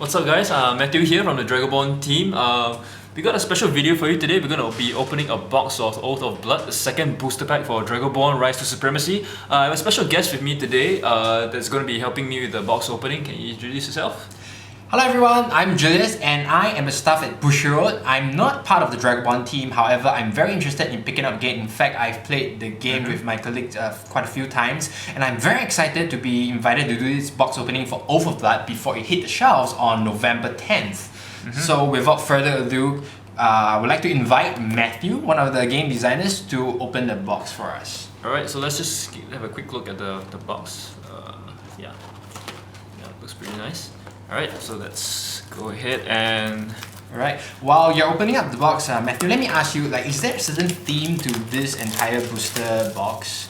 What's up guys, Matthew here from the Dragoborne team. We got a special video for you today. We're going to be opening a box of Oath of Blood, the second booster pack for Dragoborne Rise to Supremacy. I have a special guest with me today that's going to be helping me with the box opening. Can you introduce yourself? Hello everyone, I'm Julius and I am a staff at Bushiroad. I'm not part of the Dragoborne team, however, I'm very interested in picking up the game. In fact, I've played the game with my colleagues quite a few times and I'm very excited to be invited to do this box opening for Oath of Blood before it hit the shelves on November 10th. So without further ado, I would like to invite Matthew, one of the game designers, to open the box for us. Alright, so let's just have a quick look at the box. Yeah, looks pretty nice. Alright, so let's go ahead and... Alright, while you're opening up the box, Matthew, let me ask you, is there a certain theme to this entire booster box?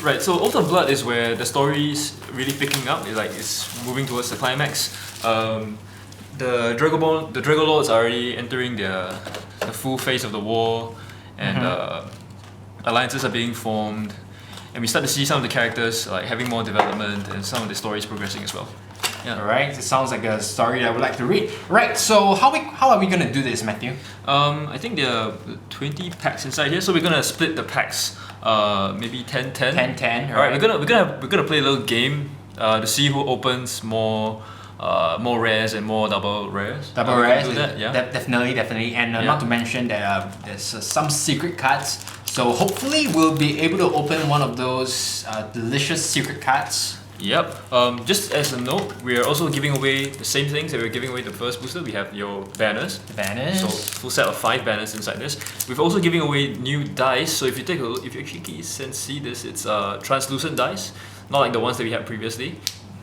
Right, so Oath of Blood is where the story's really picking up, it's moving towards the climax. The Dragolords are already entering the full phase of the war, and alliances are being formed, and we start to see some of the characters having more development and some of the stories progressing as well. Yeah. Alright, it sounds like a story that I would like to read. Right, so how are we going to do this, Matthew? I think there are 20 packs inside here, so we're going to split the packs, maybe 10-10. 10-10, Alright, we're gonna play a little game to see who opens more rares and more double rares. Double rares, do that, yeah. Definitely. And not to mention that there's some secret cards. So hopefully we'll be able to open one of those delicious secret cards. Yep. Just as a note, we are also giving away the same things that we were giving away the first booster. We have your banners. Banners. So full set of 5 banners inside this. We're also giving away new dice. So if you take a look, if you actually see this, it's translucent dice, not like the ones that we had previously.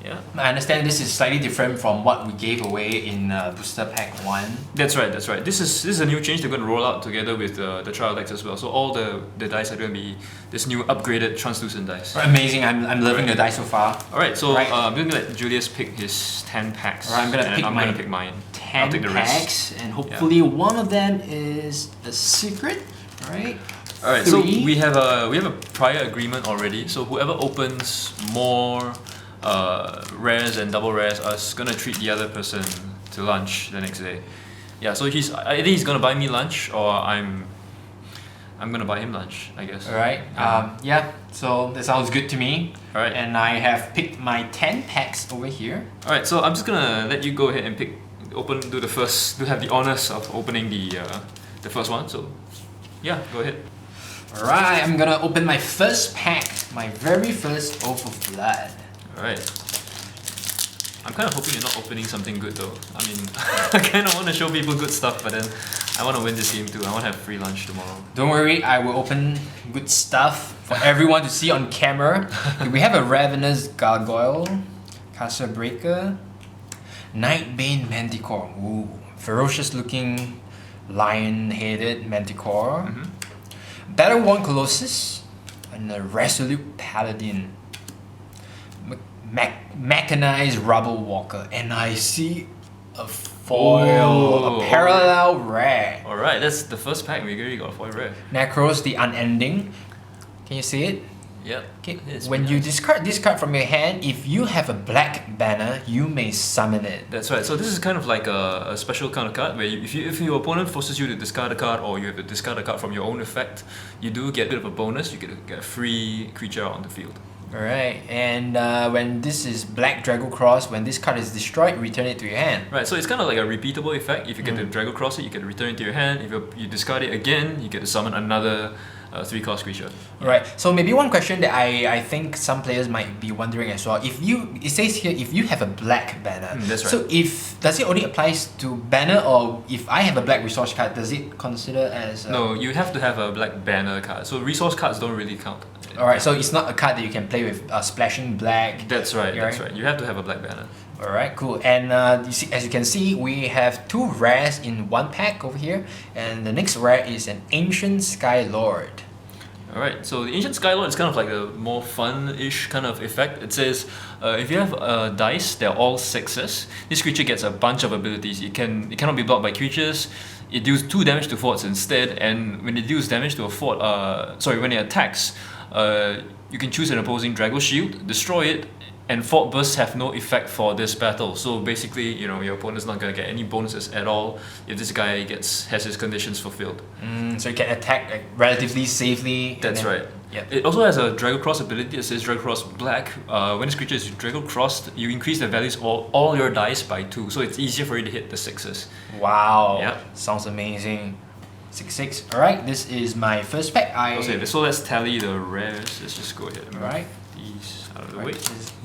Yeah. I understand this is slightly different from what we gave away in booster pack 1. That's right. This is a new change they're going to roll out together with the trial decks as well. So all the dice are going to be this new upgraded translucent dice. Amazing, I'm loving the dice so far. Alright, so I'm going to let Julius pick his 10 packs. Alright, I'm going to pick mine. 10 take the packs, and hopefully one of them is a secret. Alright, so we have a prior agreement already. So whoever opens more rares and double rares are gonna treat the other person to lunch the next day. Yeah, so either he's gonna buy me lunch or I'm gonna buy him lunch, I guess. Alright, yeah, so that sounds good to me. Alright. And I have picked my 10 packs over here. Alright, so I'm just gonna let you go ahead and have the honors of opening the first one. So yeah, go ahead. Alright, I'm gonna open my first pack, my very first Oath of Blood. Alright. I'm kind of hoping you're not opening something good though. I mean, I kind of want to show people good stuff, but then I want to win this game too. I want to have free lunch tomorrow. Don't worry, I will open good stuff for everyone to see on camera. We have a Ravenous Gargoyle, Castle Breaker, Nightbane Manticore, ooh, ferocious looking lion-headed Manticore, Battle-Worn Colossus, and a Resolute Paladin. Mechanized Rubble Walker, and I see a foil, a parallel rare. Alright, that's the first pack. We already got a foil rare. Necros the Unending. Can you see it? Yep. Okay. When you discard this card from your hand, if you have a black banner, you may summon it. That's right. So this is kind of like a special kind of card where if your opponent forces you to discard a card, or you have to discard a card from your own effect, you do get a bit of a bonus. You get a free creature on the field. Alright, and when this is Black Drago Cross, when this card is destroyed, return it to your hand. Right, so it's kind of like a repeatable effect. If you get to Drago Cross it, you get to return it to your hand. If you discard it again, you get to summon another 3-cost creature. Right, so maybe one question that I think some players might be wondering as well. It says here, if you have a black banner. That's right. So does it only applies to banner, or if I have a black resource card, does it consider as... No, you have to have a black banner card. So resource cards don't really count. Alright, so it's not a card that you can play with splashing black. That's right. You have to have a black banner. Alright, cool. And as you can see, we have 2 rares in one pack over here. And the next rare is an Ancient Skylord. Alright, so the Ancient Skylord is kind of like a more fun-ish kind of effect. It says, if you have a dice, they're all 6s, this creature gets a bunch of abilities. It cannot be blocked by creatures. It deals 2 damage to forts instead, and when it deals damage to a fort, when it attacks, you can choose an opposing Drago Shield, destroy it, and fort bursts have no effect for this battle. So basically, you know, your opponent's not gonna get any bonuses at all if this guy has his conditions fulfilled. So you can attack like, relatively safely. That's right. Yep. It also has a Drago Cross ability that says Drago Cross Black. When this creature is Drago Crossed, you increase the values of all your dice by 2, so it's easier for you to hit the 6s. Wow. Yep. Sounds amazing. 6/6. Alright, this is my first pack. Okay, so let's tally the rares. Let's just go ahead and move Alright. these out of the way.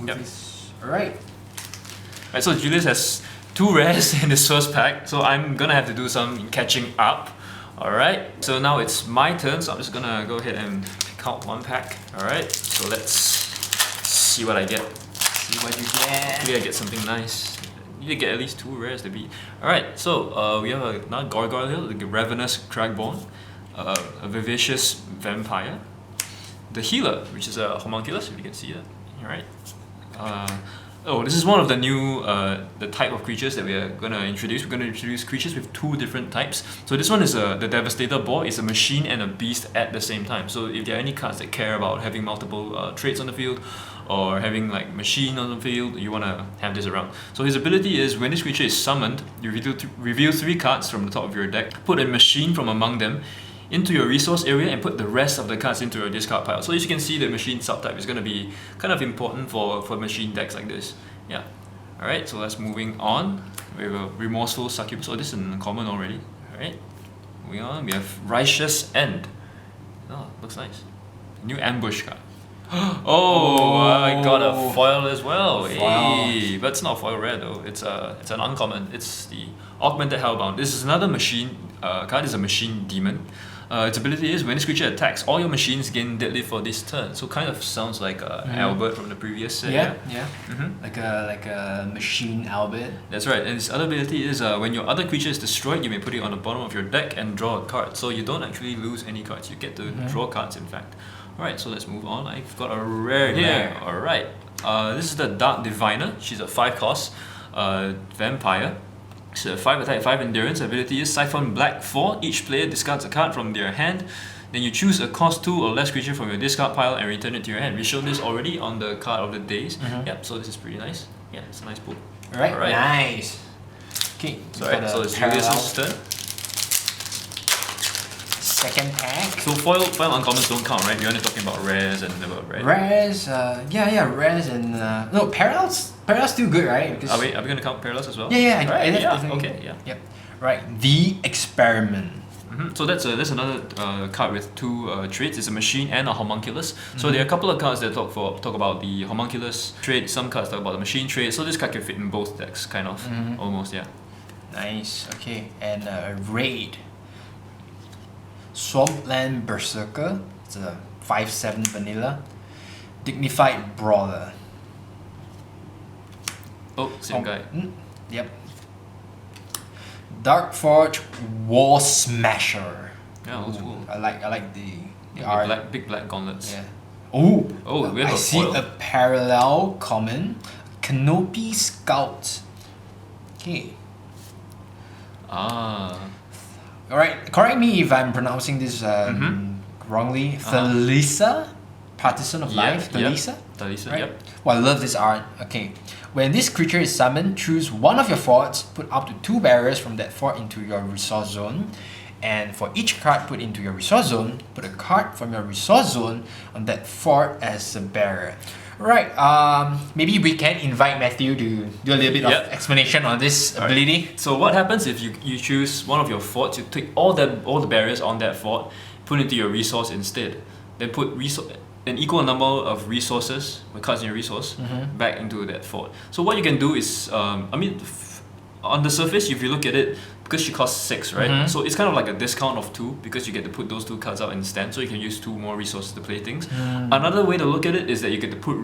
Yep. Alright. Right, so Julius has 2 rares in his first pack, so I'm gonna have to do some catching up. Alright, so now it's my turn, so I'm just gonna go ahead and pick out 1 pack. Alright, so let's see what I get. See what you get. Hopefully I get something nice. You need to get at least 2 rares to beat. Alright, so we have another Gargoyle, the Ravenous Dragoborne, a Vivacious Vampire, the Healer, which is a Homunculus, if you can see that. Alright. This is one of the new the type of creatures that we are going to introduce. We're going to introduce creatures with 2 different types. So this one is the Devastator Boar. It's a machine and a beast at the same time. So if there are any cards that care about having multiple traits on the field, or having like machine on the field, you want to have this around. So his ability is when this creature is summoned, you reveal 3 cards from the top of your deck, put a machine from among them into your resource area and put the rest of the cards into your discard pile. So as you can see, the machine subtype is going to be kind of important for machine decks like this. Yeah. Alright, so let's moving on. We have a Remorseful Succubus. Oh, this is uncommon already. Alright. Moving on, we have Righteous End. Oh, looks nice. New ambush card. Oh, I got a foil as well. Hey, but it's not a foil rare though. It's an uncommon. It's the Augmented Hellbound. This is another machine card. Is a machine demon. Its ability is when this creature attacks, all your machines gain deadly for this turn. So kind of sounds like Albert from the previous set. Yeah. Like a machine Albert. That's right. And its other ability is when your other creature is destroyed, you may put it on the bottom of your deck and draw a card. So you don't actually lose any cards. You get to draw cards, in fact. Alright, so let's move on. I've got a rare here. Alright. This is the Dark Diviner. She's a 5 cost vampire. She's a 5 attack, 5 endurance. Ability is Siphon Black 4. Each player discards a card from their hand. Then you choose a cost 2 or less creature from your discard pile and return it to your hand. We showed this already on the card of the days. Yep, so this is pretty nice. Yeah, it's a nice pull. Alright, nice. Okay, so it's Julius' turn. Second pack. So foil uncommons don't count, right? We're only talking about rares and about red. Rares, rares and no parallels. Parallels still good, right? Because are we gonna count parallels as well? Yeah, Okay, yeah. Yep. Right. The Experiment. So that's another card with 2 traits. It's a machine and a homunculus. So there are a couple of cards that talk about the homunculus trait. Some cards talk about the machine trait. So this card can fit in both decks, kind of, almost, yeah. Nice. Okay, and Raid. Swampland Berserker. It's a 5/7 vanilla. Dignified Brawler. Oh, same guy. Yep. Darkforge War Smasher. Yeah, that's cool. I like the art. Big black gauntlets. Yeah. We have I see foil. a parallel common. Canopy Scout. Okay. Alright, correct me if I'm pronouncing this wrongly. Thalissa, Partisan of Life. Thalissa? Thalissa, right? yep. Well, I love this art. Okay. When this creature is summoned, choose one of your forts, put up to 2 barriers from that fort into your resource zone. And for each card put into your resource zone, put a card from your resource zone on that fort as a barrier. Right, maybe we can invite Matthew to do a little bit of explanation on this ability. So what happens if you choose one of your forts, you take all the barriers on that fort, put it into your resource instead. Then put an equal number of resources, cards in your resource, back into that fort. So what you can do is, on the surface, if you look at it, because she costs 6, right? So it's kind of like a discount of 2 because you get to put those 2 cards out instead, so you can use 2 more resources to play things. Another way to look at it is that you get to put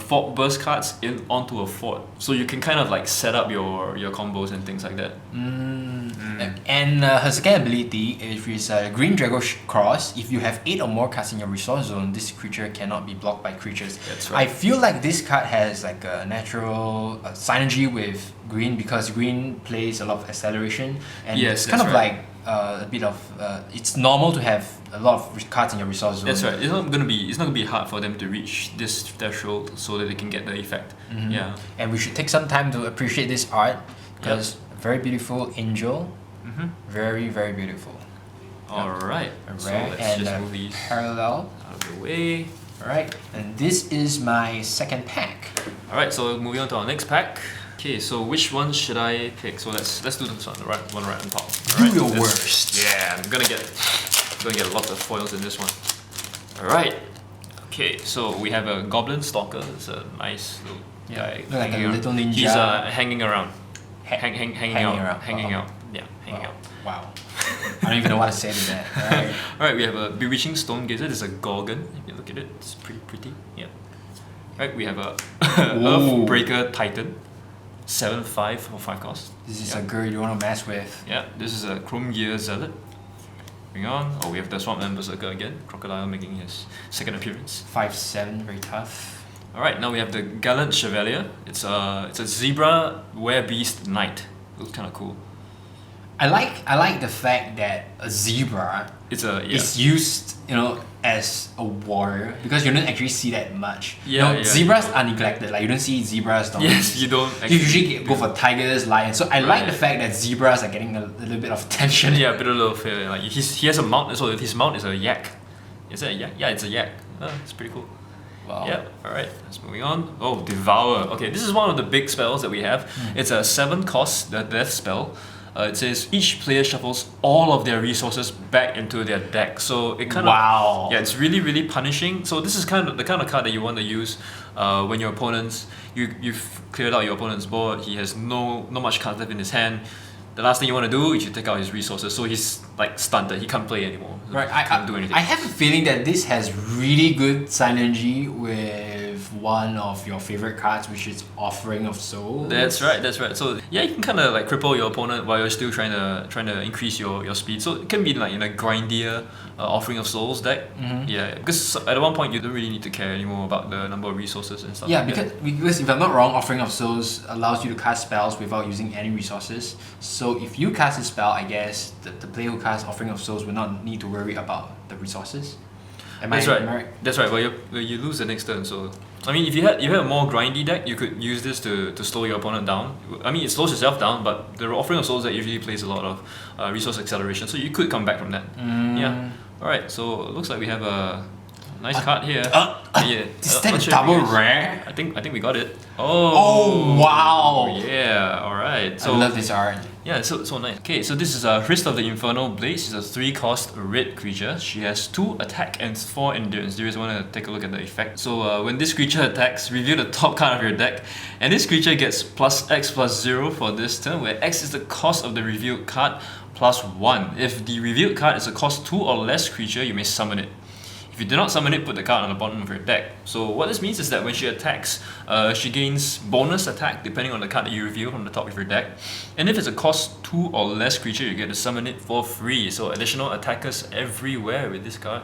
fort burst cards onto a fort, so you can kind of like set up your combos and things like that. And her second ability is Green Drago Cross. If you have 8 or more cards in your resource zone, this creature cannot be blocked by creatures. That's right. I feel like this card has like a natural synergy with green because green plays a lot of acceleration, and Yes, it's kind of that's like a bit of it's normal to have a lot of cards in your resource zone. That's right. It's not gonna be hard for them to reach this threshold so that they can get the effect. Yeah. And we should take some time to appreciate this art because very beautiful angel. Very, very beautiful. Alright. So Rare let's and just move these parallel. out of the way. Alright, and this is my second pack. Alright, so moving on to our next pack. Okay, so which one should I pick? So let's do this one, the one right on top. Do Alright, your this- worst. Yeah, I'm gonna get lots of foils in this one. Alright. Okay, so we have a goblin stalker. It's a nice little guy. Look like a hanging around. little ninja. He's hanging around. Hanging out. around. Hanging out. Yeah, hanging out. Wow. I don't even know what to say to that. Alright. Alright, we have a Bewitching Stone Gazer. There's a Gorgon. If you look at it, it's pretty. Yeah. Alright, we have a Earthbreaker Titan. 7/5 for 5 cost. This is a girl you want to mess with. Yeah, this is a Chrome Gear Zealot. Moving on. Oh, we have the Swampland Berserker again. Crocodile making his second appearance. 5/7, very tough. Alright, now we have the Gallant Chevalier. It's a Zebra Werebeast Knight. Looks kinda cool. I like the fact that a zebra It's a is used, as a warrior because you don't actually see that much. Yeah, yeah. Zebras are neglected. Like you don't see zebras. Yes, you don't You actually usually go for tigers, lions. So I like the Right. fact that zebras are getting a little bit of attention. Yeah, a bit of a little fair. Like he has a mount as well. His mount is a yak. Is that a yak? Yeah, it's a yak. It's pretty cool. Wow. Yeah, alright, let's moving on. Oh, Devour. Okay, this is one of the big spells that we have. It's a 7 cost, the death spell. It says each player shuffles all of their resources back into their deck. So it kind Wow. of it's really punishing. So this is kind of the kind of card that you want to use when your opponent's you've cleared out your opponent's board. He has no much cards left in his hand. The last thing you want to do is you take out his resources. So he's like stunted. He can't play anymore. Right, Can't do anything. I have a feeling that this has really good synergy with one of your favorite cards, which is Offering of Souls. That's right. So yeah, you can kind of like cripple your opponent while you're still trying to increase your speed. So it can be like in a grindier Offering of Souls deck. Yeah, because at one point you don't really need to care anymore about the number of resources and stuff. Yeah, like that. because if I'm not wrong, Offering of Souls allows you to cast spells without using any resources. So if you cast a spell, I guess the player who casts Offering of Souls will not need to worry about the resources. That's right. That's right. Well, you lose the next turn. So I mean, if you had a more grindy deck, you could use this to slow your opponent down. I mean, it slows yourself down, but the Offering of Souls that usually plays a lot of resource acceleration, so you could come back from that. Yeah. All right. So it looks like we have a nice card here. Yeah. Is that not a sure if double we- rare? I think we got it. Oh wow! Yeah. All right. So I love this art. yeah, so nice. Okay, so this is Hrist of the Infernal Blades. She's a 3-cost red creature. She has 2 attack and 4 endurance. Do you guys want to take a look at the effect? So when this creature attacks, reveal the top card of your deck, and this creature gets +X+0 for this turn, where X is the cost of the revealed card +1. If the revealed card is a cost 2 or less creature, you may summon it. If you do not summon it, put the card on the bottom of your deck. So what this means is that when she attacks, she gains bonus attack depending on the card that you reveal from the top of your deck. And if it's a cost 2 or less creature, you get to summon it for free. So additional attackers everywhere with this card.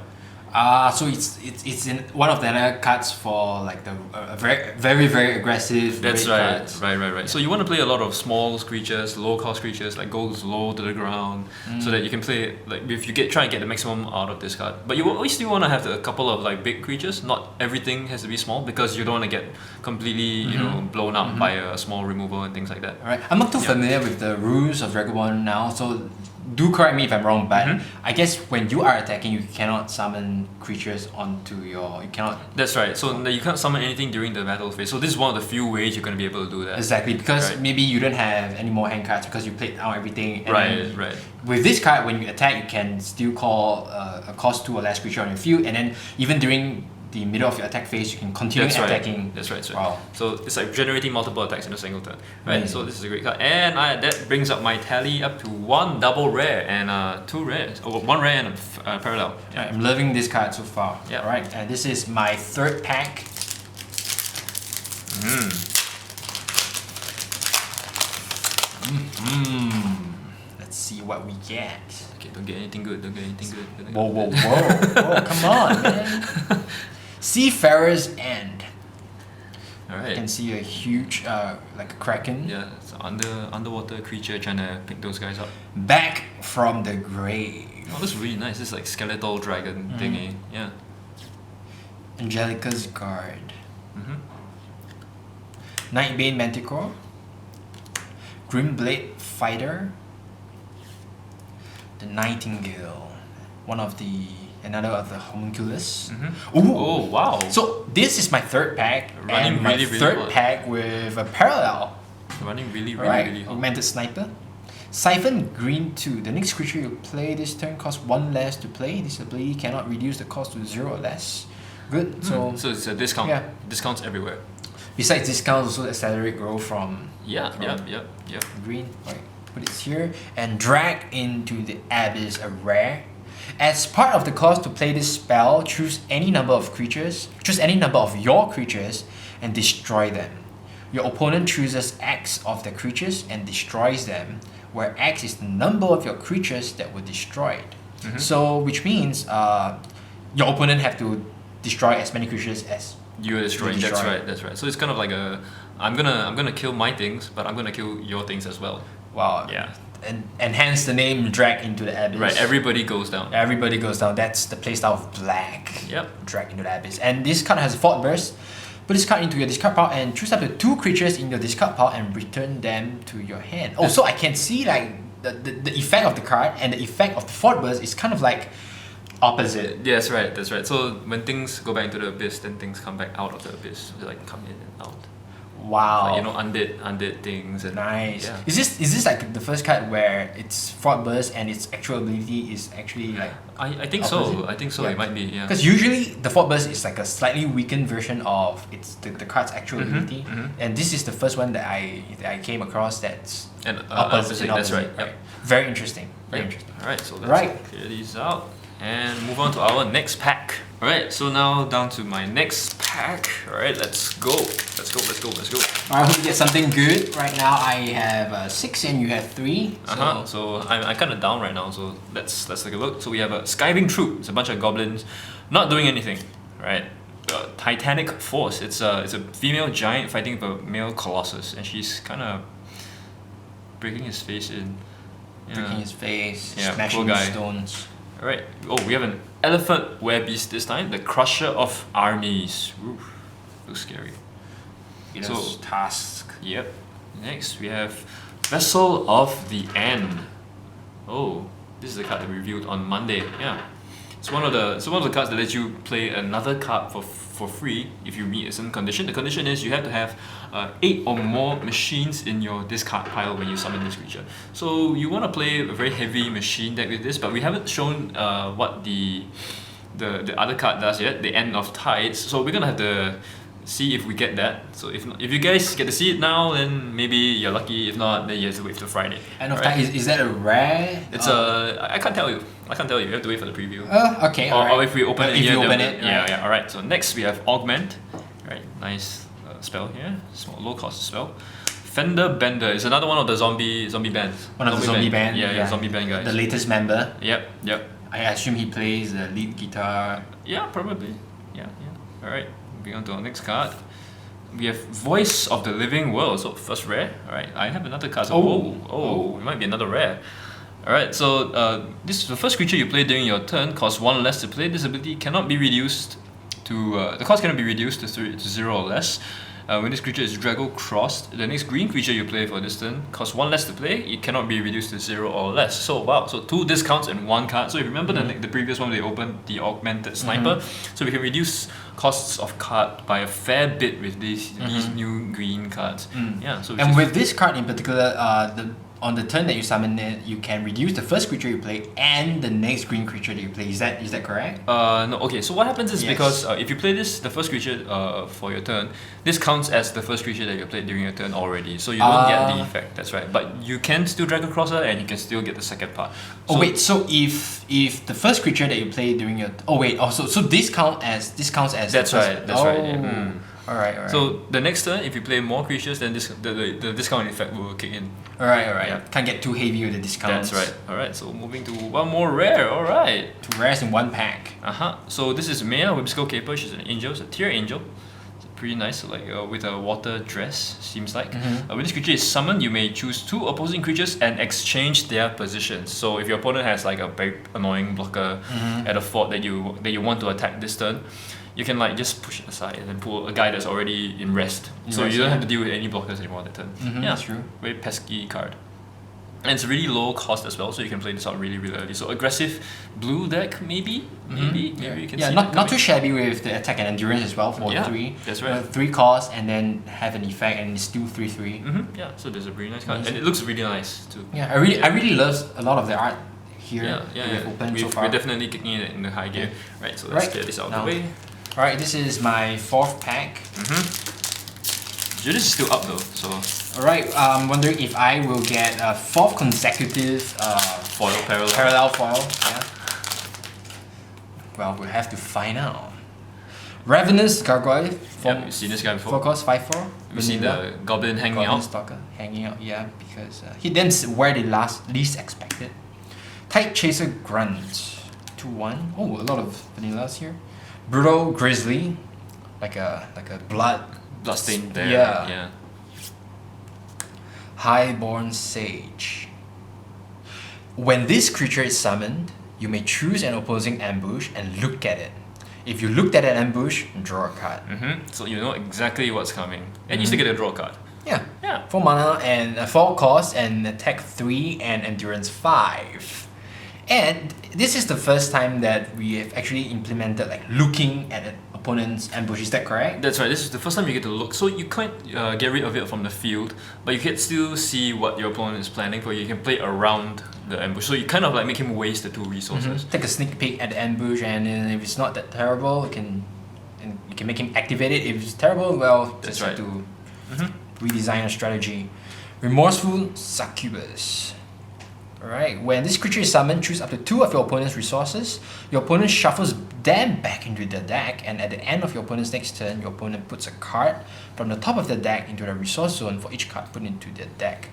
So it's in one of the other cards for like the very aggressive. That's red right, cards. right. So you want to play a lot of small creatures, low cost creatures, like goes low to the ground, so that you can play like if you try and get the maximum out of this card. But you always still want to have a couple of like big creatures. Not everything has to be small because you don't want to get completely blown up by a small removal and things like that. Alright, I'm not too familiar with the rules of Dragoborne now, so do correct me if I'm wrong, but I guess when you are attacking, you cannot summon creatures onto your. You cannot. That's right. So you can't summon anything during the battle phase. So this is one of the few ways you're going to be able to do that. Exactly, because Right. maybe you don't have any more hand cards because you played out everything. And then Right. with this card, when you attack, you can still call a cost 2 or less creature on your field, and then even during the middle of your attack phase, you can continue attacking. That's right. Wow. So it's like generating multiple attacks in a single turn. Right. Amazing. So this is a great card, and that brings up my tally up to 1 double rare and 2 rares. Oh, 1 rare and a parallel. Alright, I'm loving this card so far. Yeah. Alright, and this is my 3rd pack. let's see what we get. Okay, don't get anything good. Don't get anything good. Don't get Whoa, anything whoa, come on, man. Seafarer's End. good. All You right. can see a huge, like a kraken. Yeah, it's underwater creature trying to pick those guys up. Back from the grave. Oh, that's really nice. This like skeletal dragon thingy. Yeah. Angelica's Guard. Mm-hmm. Nightbane Manticore. Grimblade Fighter. The Nightingale. Another of the homunculus. Mm-hmm. Ooh. Oh wow. So this is my third pack, Running and my really, really third well. pack with a parallel. Running really, really, Right, really hot. Augmented Sniper. Siphon Green 2. The next creature you play this turn costs 1 less to play. This ability cannot reduce the cost to 0 or less. Good. So So it's a discount. Yeah. Discounts everywhere. besides discounts, also accelerate growth from Yeah, from yeah. green. Right. Put it here and drag into the abyss a rare. As part of the cost to play this spell, choose any number of creatures. Choose any number of your creatures and destroy them. Your opponent chooses X of the creatures and destroys them, where X is the number of your creatures that were destroyed. So, which means your opponent have to destroy as many creatures as You're destroying. You That's destroy. right. That's right. So it's kind of like I'm gonna kill my things, but I'm gonna kill your things as well. wow. Yeah. And hence the name drag into the abyss. Right. Everybody goes down. Everybody goes down. That's the playstyle of black. Yep. Drag into the abyss. And this card has a Fort Burst. Put this card into your discard pile and choose up to 2 creatures in your discard pile and return them to your hand. Oh, so I can see like the effect of the card and the effect of the Fort Burst is kind of like opposite. Yeah, that's right. That's right. So when things go back into the abyss, then things come back out of the abyss. They like come in and out. Wow. Like, undead things and Nice. Yeah. Is this like the first card where it's Fort Burst and its actual ability is actually like I think so. opposite? I think so. Yeah. It might be. Yeah. because usually the Fort Burst is like a slightly weakened version of the card's actual ability, and this is the first one that I came across that's And opposite. That's right. right. Yep. Very interesting. Very Yep. interesting. Alright, so let's Right. clear these out and move on to our next pack. Alright, so now down to my next pack. Alright, let's go. Let's go. I hope you get something good. Right now I have 6 and you have 3. So So I'm kind of down right now. So let's take a look. So we have a Skywing Troop. It's a bunch of goblins, not doing anything. Right. Titanic Force. It's a female giant fighting with a male colossus, and she's kind of breaking his face in. breaking his face, Yeah, smashing poor guy. stones. Alright. Oh, we have an elephant werebeast this time. The Crusher of Armies. Oof. Looks scary. Beatles task. Yep. Next we have Vessel of the End. Oh, this is the card that we reviewed on Monday. Yeah. It's one of the cards that lets you play another card for free if you meet a certain condition. The condition is you have to have 8 or more machines in your discard pile when you summon this creature. So you want to play a very heavy machine deck with this, but we haven't shown what the other card does yet, the End of Tides. So we're gonna have to see if we get that. So if you guys get to see it now, then maybe you're lucky. If not, then you have to wait till Friday. End of Alright? time, is that a rare? It's I can't tell you. You have to wait for the preview. Okay, Or if we open it if here, you then open we'll- it, yeah, right. yeah. All right. So next we have Augment. Right, nice spell here. Small, low cost spell. Fender Bender is another one of the zombie bands. One of the zombie band. Yeah, zombie band guys. The latest member. Yep. I assume he plays the lead guitar. Yeah, probably. Yeah. All right. Moving on to our next card. We have Voice of the Living World. So first rare. All right. I have another card. So, it might be another rare. Alright, so this is the first creature you play during your turn, costs 1 less to play. This ability cannot be reduced to the cost cannot be reduced to 0 or less. When this creature is Drago crossed, the next green creature you play for this turn costs 1 less to play. It cannot be reduced to 0 or less. So wow, so 2 discounts and 1 card. So if you remember the previous one, they opened the Augmented Sniper. So we can reduce costs of card by a fair bit with these new green cards. Yeah. So And with this card in particular, on the turn that you summon it, you can reduce the first creature you play and the next green creature that you play. Is that correct? No. Okay. So what happens is Yes. because if you play the first creature for your turn, this counts as the first creature that you played during your turn already. So you don't get the effect. That's right. But you can still drag across her, and you can still get the second part. So if the first creature that you play during your so this counts as That's the first, right. That's right. Yeah. Alright. So the next turn, if you play more creatures, then the discount effect will kick in. Alright. Yeah. Can't get too heavy with the discounts. That's right. Alright, so moving to one more rare. Alright. 2 rares in 1 pack. So this is Maya, Whimsical Caper. She's an angel. It's a tier angel. Pretty nice, with a water dress, seems like. When this creature is summoned, you may choose 2 opposing creatures and exchange their positions. So if your opponent has like a very annoying blocker at a fort that you want to attack this turn, you can like just push it aside and then pull a guy that's already in rest. So you don't have to deal with any blockers anymore that turn. Yeah, that's true. Very pesky card. And it's really low cost as well, so you can play this out really, really early. So aggressive blue deck, maybe you can see not too shabby with the attack and endurance as well for 3. That's right. 3 cost and then have an effect and it's still 3/3. Yeah, so there's a really nice card, and it looks really nice too. Yeah, I really love a lot of the art here. We've opened so far. We're definitely kicking it in the high gear. Right, so let's get this out of the way. Alright, this is my 4th pack. Julius is still up though, so. Alright, I'm wondering if I will get a 4th consecutive parallel foil. Yeah. Well, we'll have to find out. Ravenous Gargoyle. You've seen this guy before. 4 cost, 5/4. You've seen the goblin hanging out. Stalker hanging out, yeah, because he didn't where they least expected. Tide Chaser Grunt. 2/1. Oh, a lot of vanillas here. Brutal Grizzly, like a Bloodstained bear. Yeah. Highborn Sage. When this creature is summoned, you may choose an opposing ambush and look at it. If you looked at an ambush, draw a card. So you know exactly what's coming, and you still get a draw card. Yeah. 4 mana and 4 cost and attack 3 and endurance 5. And this is the first time that we have actually implemented like looking at an opponent's ambush. Is that correct? That's right. This is the first time you get to look. So you can't get rid of it from the field, but you can still see what your opponent is planning for you. You can play around the ambush. So you kind of like make him waste the 2 resources. Take a sneak peek at the ambush, and if it's not that terrible, you can make him activate it. If it's terrible, well, just have to redesign a strategy. Remorseful Succubus. Alright, when this creature is summoned, choose up to 2 of your opponent's resources. Your opponent shuffles them back into the deck, and at the end of your opponent's next turn, your opponent puts a card from the top of the deck into the resource zone for each card put into the deck.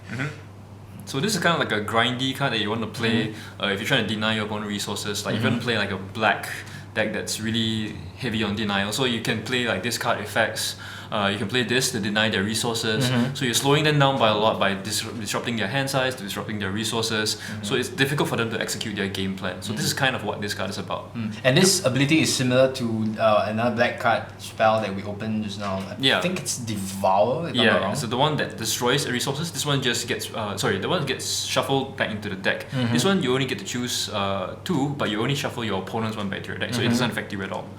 So this is kind of like a grindy card that you want to play if you're trying to deny your opponent resources. Like if you want to play like a black deck that's really heavy on denial, so you can play like this card effects. You can play this to deny their resources. So you're slowing them down by a lot by disrupting their hand size, disrupting their resources. So it's difficult for them to execute their game plan. So this is kind of what this card is about. And this ability is similar to another black card spell that we opened just now. I think it's Devour, if I'm not wrong. So the one that destroys resources, this one just gets the one gets shuffled back into the deck. This one you only get to choose 2, but you only shuffle your opponent's one back to your deck, so it doesn't affect you at all.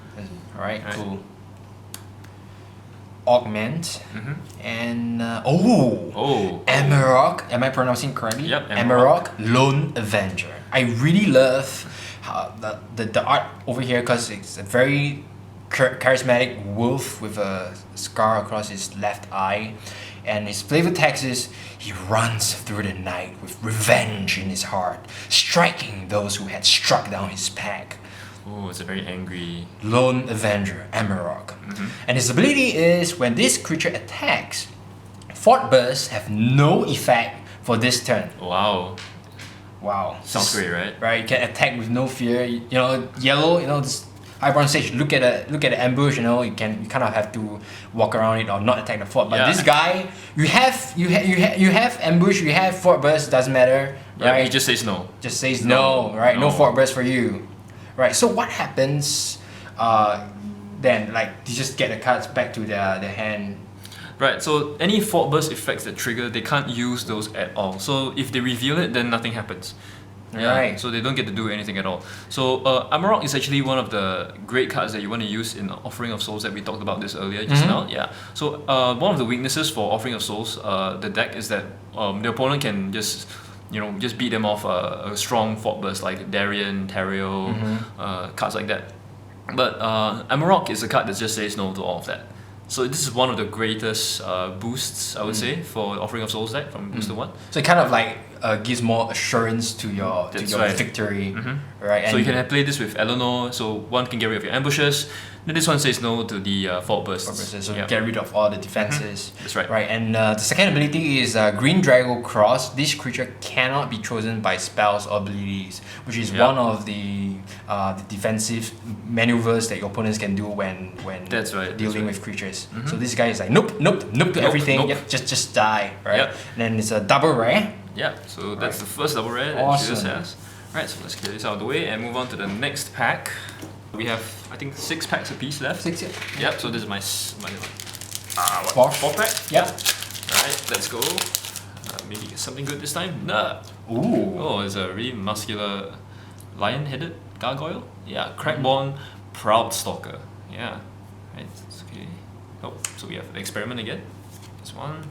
Alright, cool. Augment and Amarok. Am I pronouncing correctly? Yep, Amarok Lone Avenger. I really love how the art over here because it's a very charismatic wolf with a scar across his left eye, and his flavor text is he runs through the night with revenge in his heart, striking those who had struck down his pack. Oh, it's a very angry Lone Avenger, Amarok. And his ability is when this creature attacks, Fort Bursts have no effect for this turn. Wow. Sounds great, right? Right, you can attack with no fear. You know, yellow, this Highborn Sage, look at the ambush, you kind of have to walk around it or not attack the fort. But this guy, you have ambush, you have Fort Burst, doesn't matter. Right? He just says no. Just says no, right? No Fort Burst for you. Right, so what happens then? Like, you just get the cards back to their hand. Right, so any Fort Burst effects that trigger, they can't use those at all. So if they reveal it, then nothing happens. Right. So they don't get to do anything at all. So Amarok is actually one of the great cards that you want to use in Offering of Souls that we talked about this earlier just now. Yeah. So one of the weaknesses for Offering of Souls, the deck, is that the opponent can just beat them off a strong Fort Burst like Darien, Tario, cards like that. But Amarok is a card that just says no to all of that. So this is one of the greatest boosts, I would say, for Offering of Souls deck from Booster 1. So it kind of like gives more assurance to your victory, right? So you can play this with Eleanor, so one can get rid of your ambushes. Then this one says no to the Fault Burst. So get rid of all the defenses. That's right. Right, and the second ability is Green Drago Cross. This creature cannot be chosen by spells or abilities, which is one of the defensive maneuvers that your opponents can do when dealing with creatures. So this guy is like nope to everything. Yep, just die. Right. Yep. And then it's a double rare. Yeah. So that's the first double rare that Julius has. Right. So let's clear this out of the way and move on to the next pack. We have, I think, 6 packs apiece left. 6, yeah. Yep, so this is my fourth pack? Yep. Alright, let's go. Maybe get something good this time? Nah. Ooh. Oh, it's a really muscular lion-headed gargoyle. Yeah, Crackborn Proud Stalker. Yeah. Right, it's okay. Oh, so we have the experiment again. This one.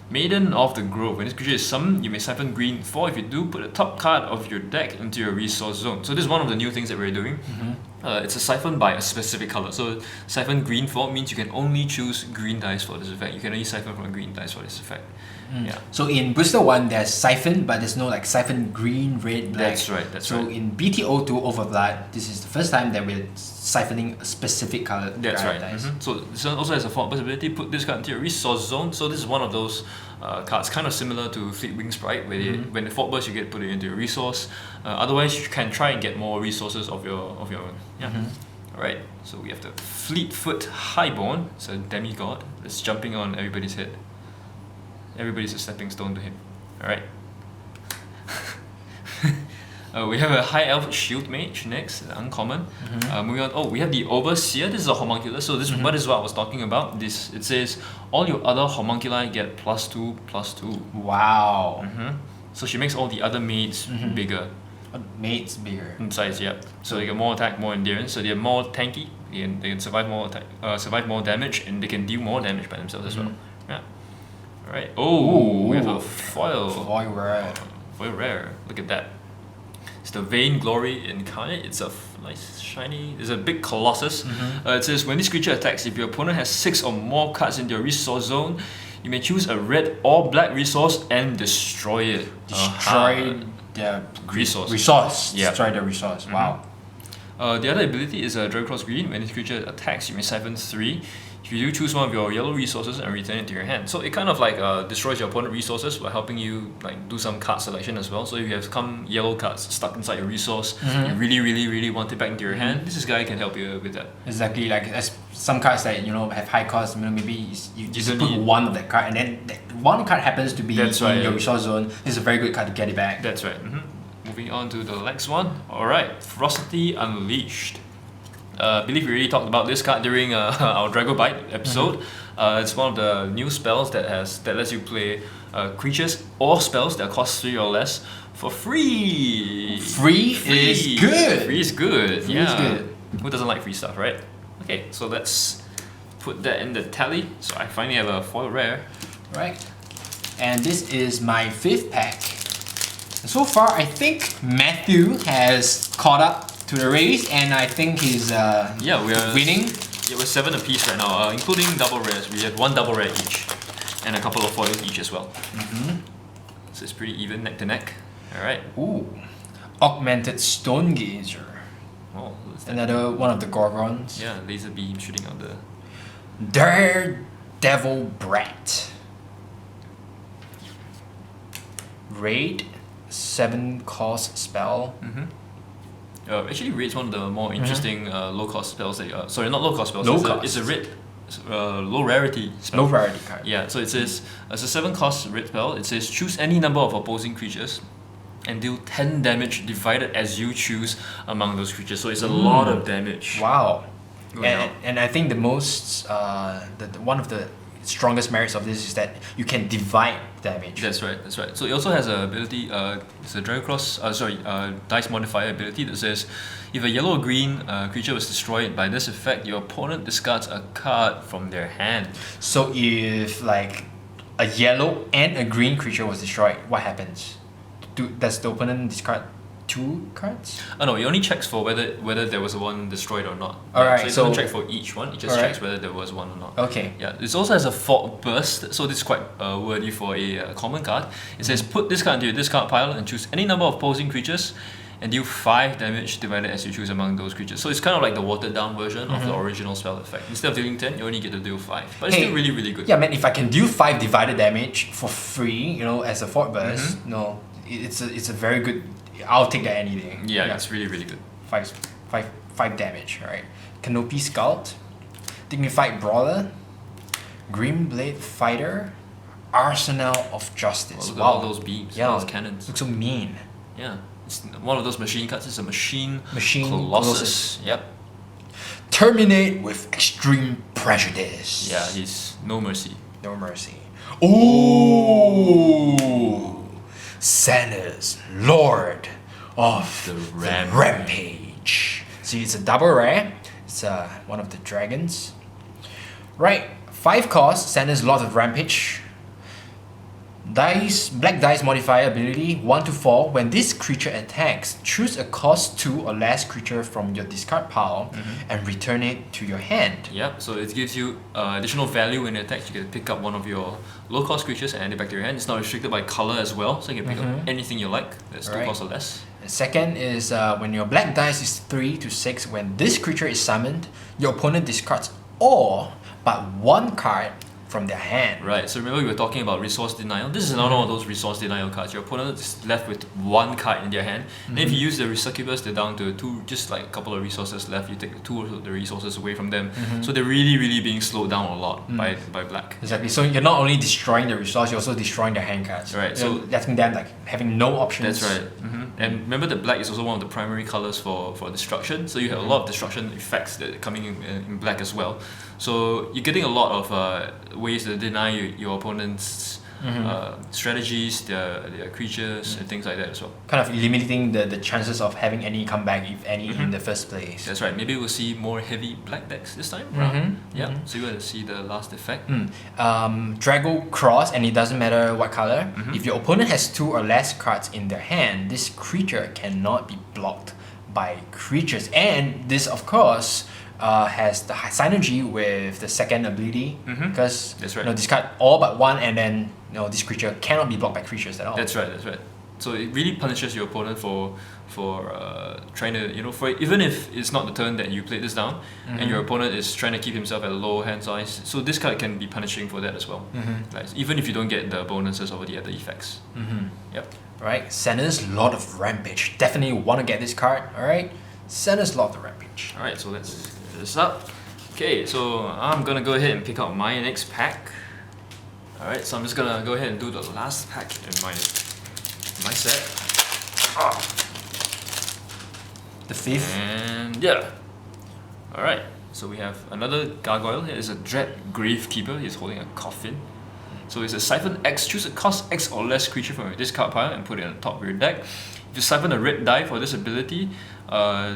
Maiden of the Grove. When this creature is summoned, you may siphon green 4. If you do, put the top card of your deck into your resource zone. So this is one of the new things that we're doing. It's a siphon by a specific color. So siphon green 4 means you can only choose green dice for this effect. You can only siphon from a green dice for this effect. Yeah. So in Booster 1, there's siphon, but there's no like siphon green, red, black. That's right. So in BTO2 Overblood, this is the first time that we're siphoning a specific color. That's right. So this one also has a Fault Burst ability. Put this card into your resource zone. So this is one of those cards, kind of similar to Fleetwing Sprite, where when the Fault Burst, you get put it into your resource. Otherwise, you can try and get more resources of your own. Yeah. Alright. So we have the Fleetfoot Highborn. It's a demigod that's jumping on everybody's head. Everybody's a stepping stone to him. Alright. We have a High Elf Shield Mage next, uncommon. Moving on. Oh, we have the Overseer. This is a homunculus. So this is what I was talking about. It says all your other homunculi get +2/+2. Wow. So she makes all the other maids bigger. Maids bigger. In size, yep. So they get more attack, more endurance. So they're more tanky. They can survive more attack, survive more damage, and they can deal more damage by themselves as well. Yeah. Alright. Oh, we have a foil. Foil rare. Foil rare. Look at that. It's the Vainglory Incarnate. It's a nice shiny. It's a big colossus. It says when this creature attacks, if your opponent has 6 or more cards in your resource zone, you may choose a red or black resource and destroy it. Destroy the resource. Destroy the resource. Wow. The other ability is a Dragocross Green. When this creature attacks, you may siphon 3. If you do, choose one of your yellow resources and return it to your hand. So it kind of like destroys your opponent's resources by helping you like do some card selection as well. So if you have some yellow cards stuck inside your resource, you really want it back into your hand, this guy can help you with that. Exactly, like as some cards that have high cost, maybe you just put one of that card, and then that one card happens to be in your resource zone. This is a very good card to get it back. That's right. Moving on to the next one. Alright, Ferocity Unleashed. I believe we already talked about this card during our Dragobite episode. It's one of the new spells that lets you play creatures or spells that cost 3 or less for free. Free is good. Free is good. Who doesn't like free stuff, right? Okay, so let's put that in the tally. So I finally have a foil rare. Right. And this is my 5th pack. So far, I think Matthew has caught up to the race, and I think he's we're winning. Yeah, we're 7 apiece right now, including double rares. We have 1 double rare each, and a couple of foils each as well. So it's pretty even, neck to neck. All right. Ooh, Augmented Stone Gazer. Oh, another one of the Gorgons. Yeah, laser beam shooting out the. Daredevil Brat. Raid, 7 cost spell. Actually, Raid's one of the more interesting low-cost spells that sorry, not low-cost spells. It's a Raid, low-rarity spell. Low-rarity card. Yeah, so it says, it's a 7-cost Raid spell. It says, choose any number of opposing creatures and deal 10 damage divided as you choose among those creatures. So it's a lot of damage. Wow. And I think the most, one of the strongest merits of this is that you can divide damage. That's right. So it also has a ability, it's a Dragocross, dice modifier ability that says, if a yellow or green creature was destroyed by this effect, your opponent discards a card from their hand. So if like a yellow and a green creature was destroyed, what happens? Does the opponent discard 2 cards? Oh no, it only checks for whether there was one destroyed or not. Alright, so it doesn't check for each one, it just checks whether there was one or not. Okay. Yeah, it also has a Fault Burst, so this is quite wordy for a common card. It says, put this card into your discard pile and choose any number of opposing creatures, and deal 5 damage divided as you choose among those creatures. So it's kind of like the watered down version of the original spell effect. Instead of dealing 10, you only get to deal 5. But it's still really, really good. Yeah, man, if I can deal 5 divided damage for free, you know, as a fort burst, it's a very good. I'll take that any day. Yeah, it's really, really good. 5 damage, right? Canopy Scout, Dignified Brawler, Grim Blade Fighter, Arsenal of Justice. Look at all those beams, all those cannons. Looks so mean. Yeah, it's one of those machine cards. It's a machine Colossus. Yep. Terminate with Extreme Prejudice. Yeah, he's no mercy. No mercy. Ooh! Santa's Lord of The Rampage. See, it's a double rare. It's one of the dragons. Right, 5 cost, Santa's Lord of Rampage. Black dice modifier ability 1 to 4. When this creature attacks, choose a cost 2 or less creature from your discard pile and return it to your hand. Yep, so it gives you additional value when it attacks. You can pick up one of your low cost creatures and add it back to your hand. It's not restricted by color as well, so you can pick up anything you like that's 2 cost or less. The second is when your black dice is 3 to 6. When this creature is summoned, your opponent discards all but 1 card from their hand. Right, so remember we were talking about resource denial. This is another one of those resource denial cards. Your opponent is left with 1 card in their hand. And if you use the Succubus, they're down to 2, just like a couple of resources left. You take 2 of the resources away from them. So they're really, really being slowed down a lot by black. Exactly. So you're not only destroying the resource, you're also destroying their hand cards. Right. So letting them like having no options. That's right. And remember that black is also one of the primary colors for destruction. So you have a lot of destruction effects that are coming in black as well. So you're getting a lot of ways to deny your opponent's strategies, their creatures, and things like that as well. Kind of eliminating the chances of having any comeback, if any, in the first place. That's right. Maybe we'll see more heavy black decks this time around. Yeah. So you're going to see the last effect. Drago Cross, and it doesn't matter what color. If your opponent has 2 or less cards in their hand, this creature cannot be blocked by creatures. And this, of course, has the synergy with the second ability, because That's right. discard all but 1, and then this creature cannot be blocked by creatures at all. That's right. So it really punishes your opponent for trying to even if it's not the turn that you played this down, and your opponent is trying to keep himself at a low hand size. So this card can be punishing for that as well. Like, even if you don't get the bonuses or the other effects. Yep. Right, Santa's Lord of Rampage. Definitely want to get this card. All right, Santa's Lord of Rampage. All right, so let's set this up. Okay, so I'm gonna go ahead and pick out my next pack. All right, so I'm just gonna go ahead and do the last pack in my set. The 5th. And yeah. All right, so we have another gargoyle. Here is a Dread Gravekeeper. He's holding a coffin. So it's a Siphon X. Choose a cost X or less creature from your discard pile and put it on top of your deck. If you siphon a red die for this ability,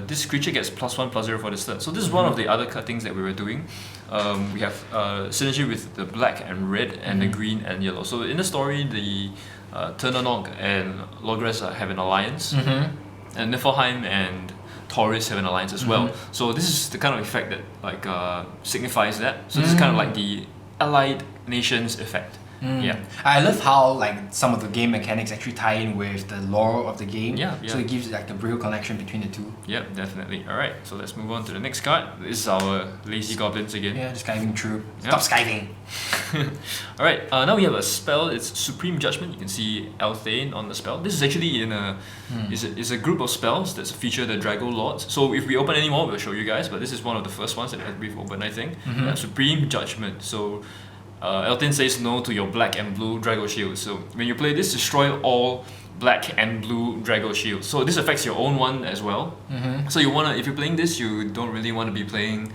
this creature gets +1/+0 for this turn. So this is one of the other things that we were doing. We have synergy with the black and red and the green and yellow. So in the story, the Turnanog and Logres have an alliance, and Niflheim and Taurus have an alliance as well. So this is the kind of effect that signifies that. So this is kind of like the allied nations effect. Yeah, I love how like some of the game mechanics actually tie in with the lore of the game. Yeah. So it gives like a real connection between the two. Yep, definitely. All right, so let's move on to the next card. This is our lazy goblins again. Yeah, skiving troop. Yep. Stop skiving. All right, now we have a spell. It's Supreme Judgment. You can see Elthane on the spell. This is actually in is a group of spells that feature the Drago Lords. So if we open any more, we'll show you guys. But this is one of the first ones that we've opened, I think. Supreme Judgment. So Elthane says no to your black and blue Drago shields. So when you play this, destroy all black and blue Drago shields. So this affects your own one as well. So you wanna, if you're playing this, you don't really want to be playing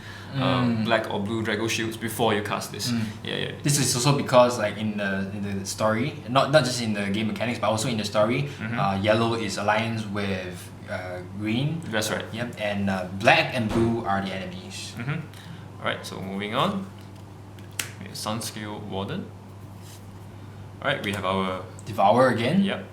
black or blue Drago shields before you cast this. Yeah. This is also because like in the story, not just in the game mechanics, but also in the story, yellow is alliance with green. That's right. Yep, and black and blue are the enemies. Alright, so moving on. We have Sunscale Warden. Alright, we have our Devour again. Yep.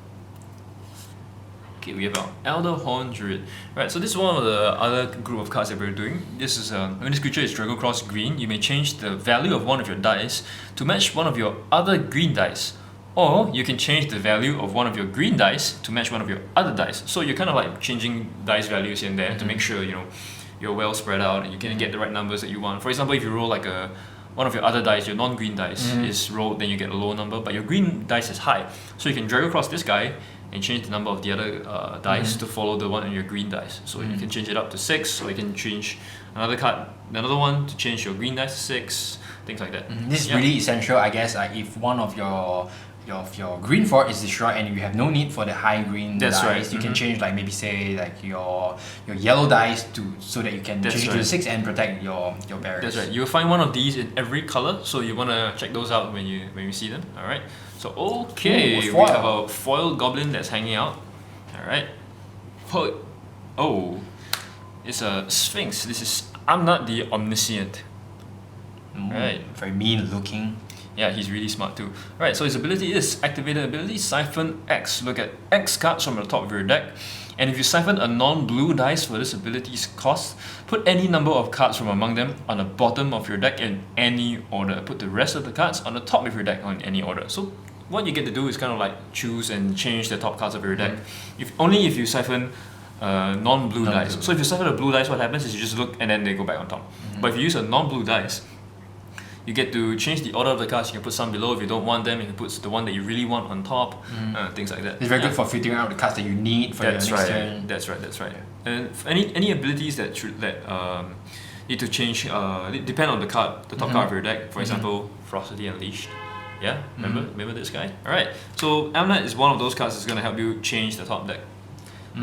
Okay, we have our Elder Horn Druid. Right, so this is one of the other group of cards that we're doing. This is when this creature is Drago Cross green, you may change the value of one of your dice to match one of your other green dice, Or you can change the value of one of your green dice to match one of your other dice. So you're kind of like changing dice values in there to make sure you're well spread out and you can get the right numbers that you want. For example, if you roll like one of your other dice, your non-green dice is rolled, then you get a low number, but your green dice is high. So you can drag across this guy and change the number of the other dice to follow the one on your green dice. So you can change it up to 6, or you can change another one to change your green dice to 6, things like that. This is really essential, I guess. If one of your green fort is destroyed and you have no need for the high green dice, you can change like maybe say like your yellow dice so that you can change it to 6 and protect your barriers. That's right. You'll find one of these in every color, so you want to check those out when you see them. All right. So okay, we have a foil goblin that's hanging out. All right. Oh, it's a sphinx. This is Augment the Omniscient. Right. Very mean looking. Yeah, he's really smart too. Right, so his ability is activated ability, Siphon X. Look at X cards from the top of your deck. And if you siphon a non-blue dice for this ability's cost, put any number of cards from among them on the bottom of your deck in any order. Put the rest of the cards on the top of your deck in any order. So what you get to do is kind of like choose and change the top cards of your deck. Only if you siphon non-blue dice. So if you siphon a blue dice, what happens is you just look and then they go back on top. But if you use a non-blue dice, you get to change the order of the cards. You can put some below if you don't want them. You can put the one that you really want on top, things like that. It's very good for filtering out the cards that you need for your next turn. That's right. And any abilities that need to change depend on the card, the top card of your deck. For example, Ferocity Unleashed. Yeah, remember this guy? All right. So Augment is one of those cards that's going to help you change the top deck.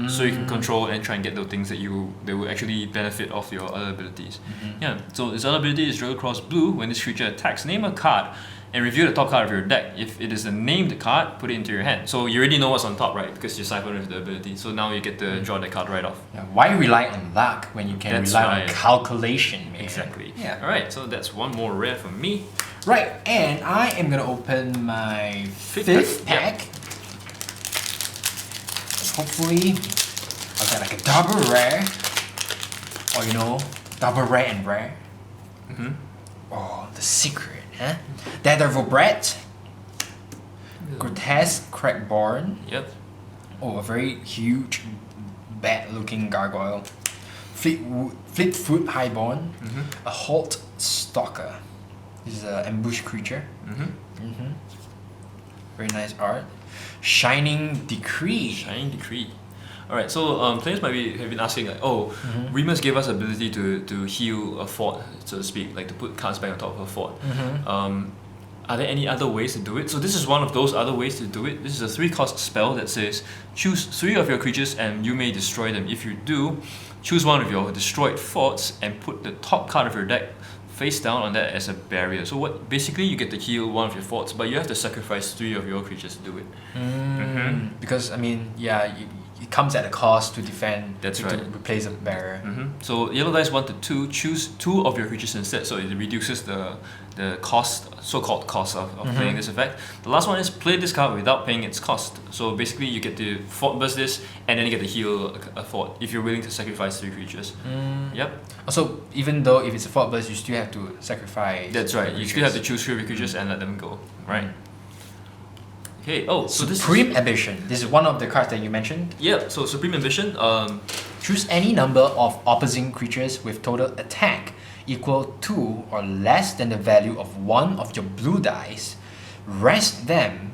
So you can control and try and get the things that will actually benefit off your other abilities. Yeah. So this other ability is Draw Across Blue. When this creature attacks, name a card and review the top card of your deck. If it is a named card, put it into your hand. So you already know what's on top, right? Because you siphoned with the ability. So now you get to draw that card right off. Yeah, why rely on luck when you can rely on calculation, man? Exactly. Yeah. All right. So that's one more rare for me. Right, and I am gonna open my fifth pack. Yep. Hopefully, I'll get like a double rare, or double rare and rare. Oh, the secret, huh? Daredevil Brat, Grotesque Dragoborne. Yep. Oh, a very huge, bad-looking gargoyle. Fleetfoot Highborn, a Halt Stalker. This is an ambush creature. Very nice art. Shining Decree. Alright, so players might have been asking like, Remus gave us ability to heal a fort, so to speak, like to put cards back on top of a fort. Are there any other ways to do it? So this is one of those other ways to do it. This is a 3-cost spell that says, choose 3 of your creatures and you may destroy them. If you do, choose one of your destroyed forts and put the top card of your deck face down on that as a barrier. So basically you get to heal one of your forts, but you have to sacrifice 3 of your creatures to do it. Because it comes at a cost to defend. That's to replace a barrier. So yellow dice 1 to 2, choose 2 of your creatures instead, so it reduces the cost, so-called cost of playing this effect. The last one is play this card without paying its cost. So basically you get to fort burst this and then you get to heal a fort if you're willing to sacrifice 3 creatures. Yep. Also, even though if it's a fort burst, you still have to sacrifice. That's right. You still have to choose 3 of your creatures and let them go. Right. Okay. Oh, so Supreme Ambition. This is one of the cards that you mentioned. Yeah. So Supreme Ambition. Choose any number of opposing creatures with total attack equal to or less than the value of one of your blue dice. Rest them.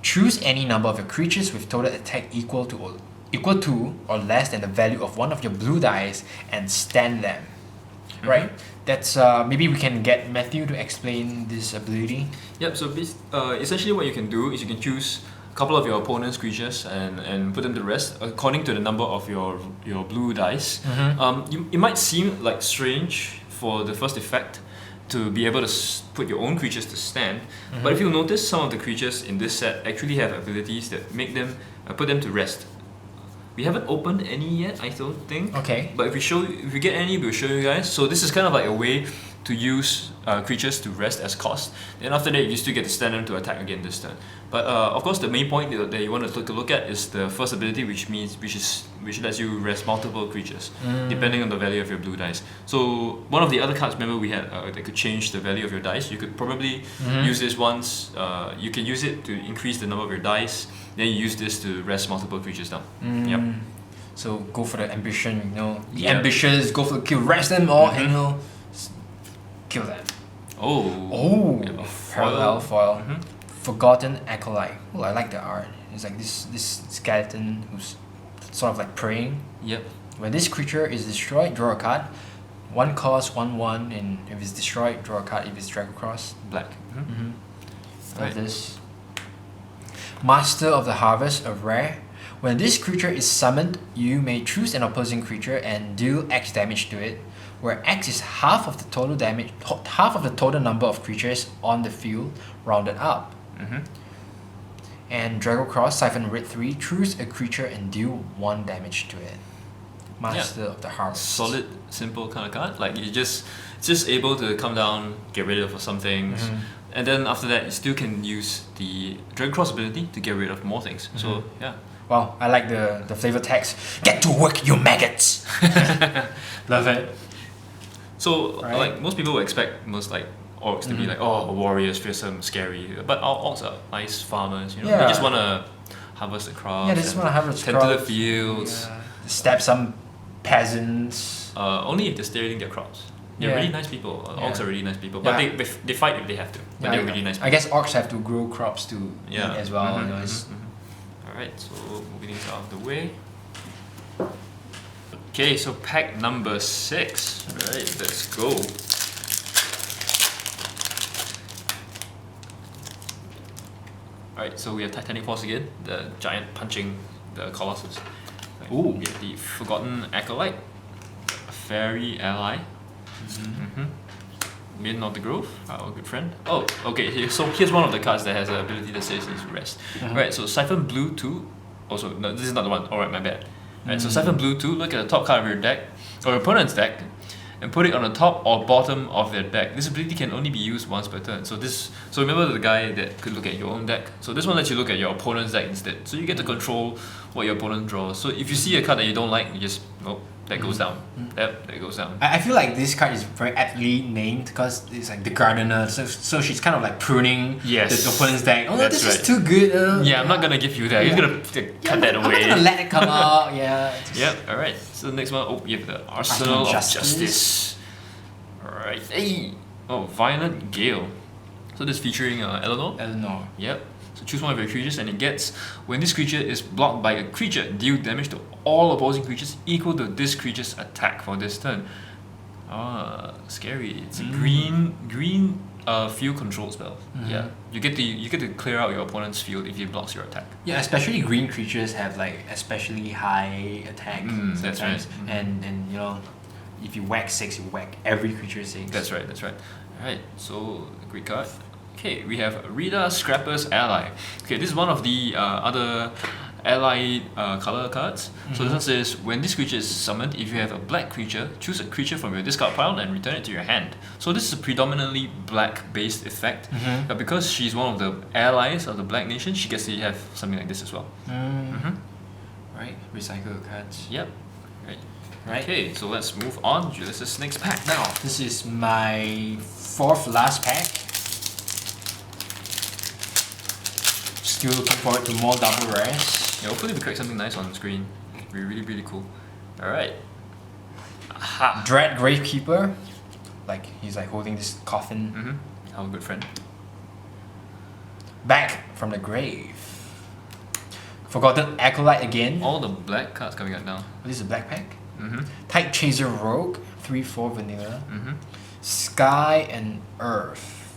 Choose any number of your creatures with total attack equal to or less than the value of one of your blue dice and stand them. Right? That's maybe we can get Matthew to explain this ability. Yep. So essentially, what you can do is you can choose a couple of your opponent's creatures and put them to rest according to the number of your blue dice. It might seem like strange for the first effect to be able to put your own creatures to stand, but if you notice, some of the creatures in this set actually have abilities that make them put them to rest. We haven't opened any yet, I don't think. Okay. But if we get any, we'll show you guys. So this is kind of like a way to use creatures to rest as cost. Then after that, you still get to stand them to attack again this turn. But of course, the main point that you want to take a look at is the first ability, which lets you rest multiple creatures depending on the value of your blue dice. So one of the other cards, remember we had that could change the value of your dice. You could probably use this once. You can use it to increase the number of your dice. Then you use this to rest multiple creatures down. Yep. So go for the ambition, the ambitious, go for the kill, rest them all and kill them. Oh. Yeah, parallel foil. Forgotten Acolyte. Oh, I like the art. It's like this skeleton who's sort of like praying. Yep. When this creature is destroyed, draw a card. 1 cost, 1/1, and if it's destroyed, draw a card if it's Dragocross. Black. Like this. Master of the Harvest, a rare. When this creature is summoned, you may choose an opposing creature and deal X damage to it, where X is half of the total damage, half of the total number of creatures on the field, rounded up. And Dragocross, Siphon Red 3, choose a creature and deal 1 damage to it. Master of the Harvest. Solid, simple kind of card. Like it's just able to come down, get rid of some things, and then after that you still can use the Dragocross ability to get rid of more things. So yeah. Wow, I like the flavor text. Get to work, you maggots! Love it. So like most people would expect most like orcs to be like, oh, warriors, fearsome, scary. But our orcs are nice farmers, They just want to harvest the crops. Yeah, they just want to harvest tend to the fields. Yeah. Stab some peasants. Only if they're stealing their crops. They're really nice people. Orcs are really nice people. But they fight if they have to. But they're really nice people. I guess orcs have to grow crops to eat as well. Alright, so moving things out of the way. Okay, so pack number 6. Alright, let's go. Alright, so we have Titanic Force again, the giant punching the Colossus. Right. Ooh. We have the Forgotten Acolyte, a Fairy Ally. Maiden of the Grove, our good friend. Oh, okay, so here's one of the cards that has an ability that says it's rest. Right, so Siphon Blue 2. Also, no, this is not the one. Alright, my bad. Right, so Siphon Blue 2, look at the top card of your deck, or your opponent's deck, and put it on the top or bottom of their deck. This ability can only be used once per turn. So remember the guy that could look at your own deck. So this one lets you look at your opponent's deck instead. So you get to control what your opponent draws. So if you see a card that you don't like, you just that goes down. Yep, that goes down. I feel like this card is very aptly named because it's like the gardener. So she's kind of like pruning the opponent's deck. Oh, this is too good. I'm not gonna give you that. You're gonna cut that away. I'm not gonna let it come out. Yep. All right. So the next one, you have the Arsenal of Justice. All right. Hey. Oh, Violent Gale. So this featuring Eleanor. Yep. So choose one of your creatures and it gets, when this creature is blocked by a creature, deal damage to all opposing creatures equal to this creature's attack for this turn. Scary. It's a green field control spell. Yeah. You get to clear out your opponent's field if he blocks your attack. Yeah, especially green creatures have like especially high attack that's right. And if you whack 6, you whack every creature 6. That's right. Alright, so great card. Okay, we have Rita Scrapper's Ally. Okay, this is one of the other ally color cards. So this one says, when this creature is summoned, if you have a black creature, choose a creature from your discard pile and return it to your hand. So this is a predominantly black based effect, but because she's one of the allies of the Black Nation, she gets to have something like this as well. Right, recycle cards. Yep. Right. Okay, so let's move on. Julius' next pack now. This is my 4th last pack. Still looking forward to more double rares. Yeah, hopefully we crack something nice on the screen. It'd be really, really cool. Alright. Dread Gravekeeper. Like, he's like holding this coffin. Our good friend. Back from the grave. Forgotten Acolyte again. All the black cards coming out now. This is a black pack. Tide Chaser Rogue. 3/4 vanilla. Sky and Earth.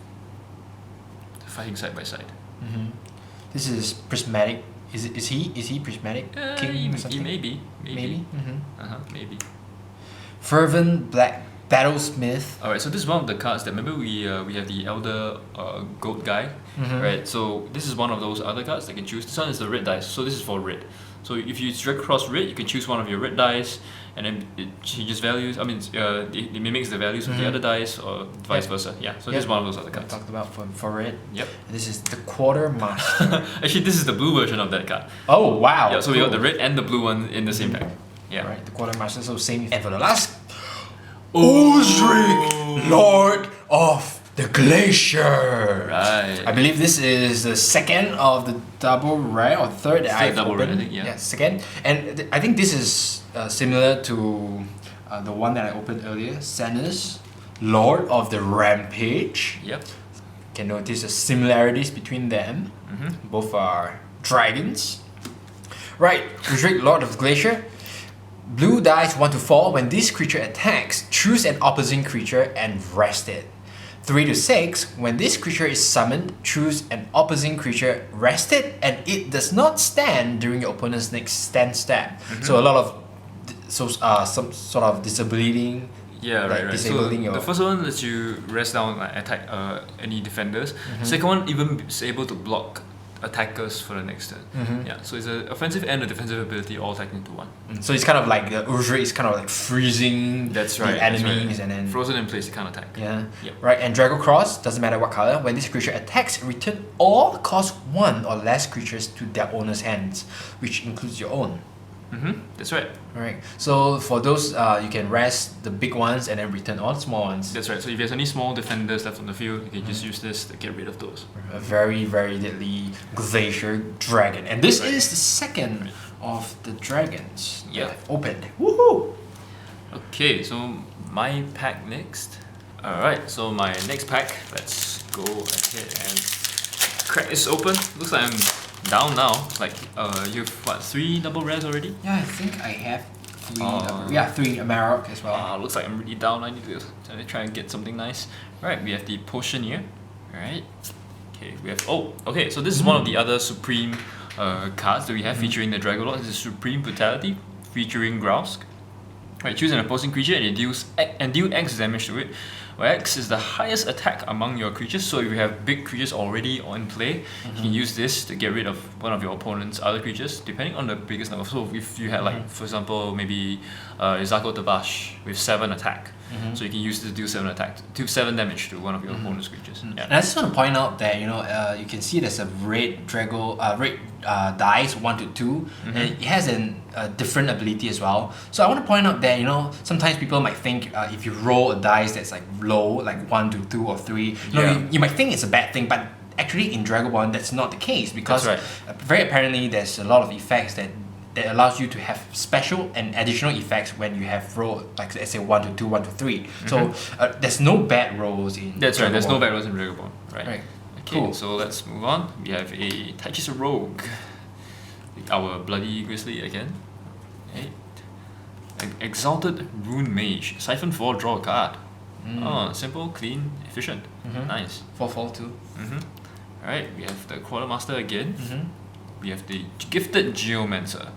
Fighting side by side. This is Prismatic. Is he Prismatic King or something? Maybe. Maybe. Maybe. Fervent Black Battlesmith. Alright, so this is one of the cards that remember we have the Elder Goat guy, right? So this is one of those other cards that can choose. This one is the red dice, so this is for red. So if you drag across red, you can choose one of your red dice, and then it changes values. I mean, it mimics the values of the other dice, or vice versa. Yeah. So this is one of those other We cards. talked about for red. Yep. This is the Quartermaster. Actually, this is the blue version of that card. Oh wow! Yeah. So we got the red and the blue one in the same pack. Yeah. Right, the Quartermaster. So same. And for the last, Osric, Lord of the Glacier. Right. I believe this is the second of the double rare or third that I've double opened. rare, I think, yeah. Yeah, second. And I think this is similar to the one that I opened earlier, Sanus, Lord of the Rampage. Yep. Can notice the similarities between them. Both are dragons. Right, Osric, Lord of the Glacier. Blue dice 1 to 4. When this creature attacks, choose an opposing creature and rest it. 3 to 6. When this creature is summoned, choose an opposing creature, rest it, and it does not stand during your opponent's next stand step. So a lot of some sort of disabling. Yeah, like right. So disabling your. the first one lets you rest down, like, attack any defenders. Second one even is able to block attackers for the next turn. Yeah, so it's an offensive and a defensive ability all tacked into one. So it's kind of like the Osric is kind of like freezing That's the right. that's enemies right. and then. Frozen in place, you can't attack. Yeah. Yep. Right, and Drago Cross, doesn't matter what color, when this creature attacks, return all cost 1 or less creatures to their owner's hands, which includes your own. That's right. Alright, so for those, you can rest the big ones and then return all the small ones. That's right. So if there's any small defenders left on the field, you can just use this to get rid of those. A very, very deadly Glacier Dragon. And this is the second of the dragons that Yeah. I've opened. Woohoo! Okay, so my pack next. Alright, so my next pack, let's go ahead and crack this open. Looks like I'm down now. Like, you've what, 3 double rares already? Yeah, I think I have 3. Yeah, 3 Amarok as well. Looks like I'm really down. I need to try and get something nice. Right, we have the potion here. Alright. Okay, we have. Oh, okay, so this is one of the other Supreme cards that we have featuring the Dragolord. This is Supreme Brutality featuring Growsk. Right, choose an opposing creature and deal X damage to it, where X is the highest attack among your creatures. So if you have big creatures already in play, you can use this to get rid of one of your opponent's other creatures, depending on the biggest number. So if you had, like, for example, maybe Izako Tabash with 7 attack, so you can use this to deal 7 damage to one of your opponent's creatures. Yeah. And I just want to point out that you can see there's a red dice 1 to 2, and it has a different ability as well. So I want to point out that sometimes people might think if you roll a dice that's like low, like 1 to 2 or 3, you might think it's a bad thing, but actually in Dragoborne that's not the case, because very apparently there's a lot of effects that allows you to have special and additional effects when you have rolled, like, let's say 1 to 2, 1 to 3. So there's no bad rolls in That's right, there's Dragoborne. no bad rolls in Dragoborne. Right. Right. Okay, Cool. so let's move on. We have a Taichis Rogue, our Bloody Grizzly again. Okay. Exalted Rune Mage. Siphon 4, draw a card. Oh, simple, clean, efficient. Nice. 4/4 too. Alright, we have the Quartermaster again. We have the Gifted Geomancer.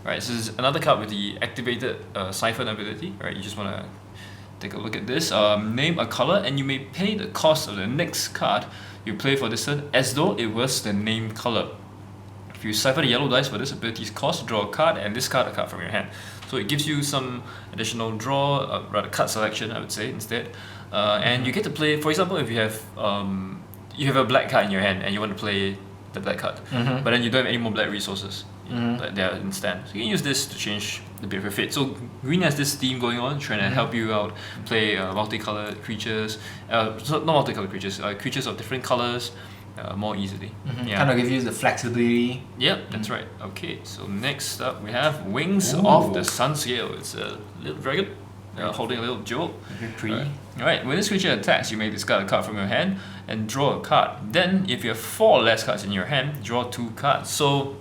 Right, so this is another card with the activated Siphon ability. Right, you just want to take a look at this. Name a color and you may pay the cost of the next card you play for this turn as though it was the named color. If you siphon a yellow dice for this ability's cost, draw a card and discard a card from your hand. So it gives you some additional draw, rather card selection, I would say, instead. And you get to play, for example, if you have a black card in your hand and you want to play the black card, but then you don't have any more black resources that they are in stand. So you can use this to change the bit of your fate. So green has this theme going on, trying to help you out play multicolored creatures, not multicolored creatures, creatures of different colors more easily. Kind of give you the flexibility. Yep, that's right. Okay, so next up we have Wings of the Sunscale. It's a little dragon holding a little jewel. Very pretty. Alright, when this creature attacks, you may discard a card from your hand and draw a card. Then, if you have 4 or less cards in your hand, draw 2 cards. So,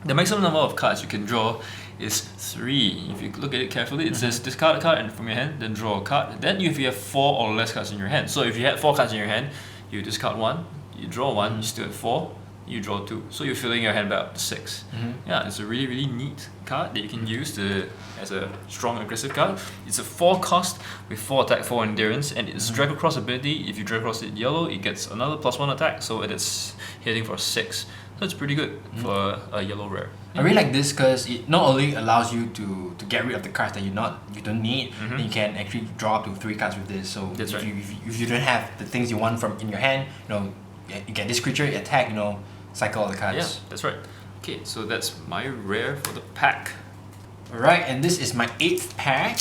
the maximum number of cards you can draw is 3. If you look at it carefully, it says discard a card and from your hand, then draw a card. Then, if you have 4 or less cards in your hand, so if you had 4 cards in your hand, you discard 1, you draw 1, you still have 4, you draw 2. So you're filling your hand back up to 6. Yeah, it's a really, really neat card that you can use as a strong aggressive card. It's a 4 cost with 4 attack, 4 endurance, and its drag across ability, if you drag across it yellow, it gets another +1 attack, so it is hitting for 6. That's pretty good for a yellow rare. I really like this because it not only allows you to get rid of the cards that you don't need, then you can actually draw up to 3 cards with this. So That's right. if you don't have the things you want from in your hand, you get this creature, you attack, cycle all the cards. Yeah, that's right. Okay, so that's my rare for the pack. Alright, and this is my 8th pack.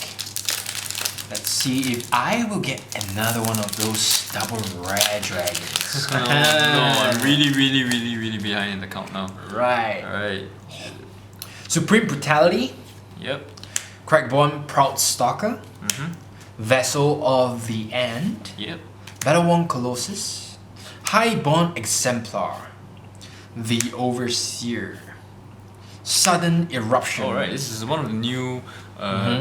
Let's see if I will get another one of those double rare dragons. No, I'm really behind in the count now. Right. Alright. Supreme Brutality. Yep. Dragoborne Proud Stalker. Vessel of the End. Yep. Battleworn Colossus. Highborn Exemplar. The Overseer. Sudden Eruption. Alright, this is one of the new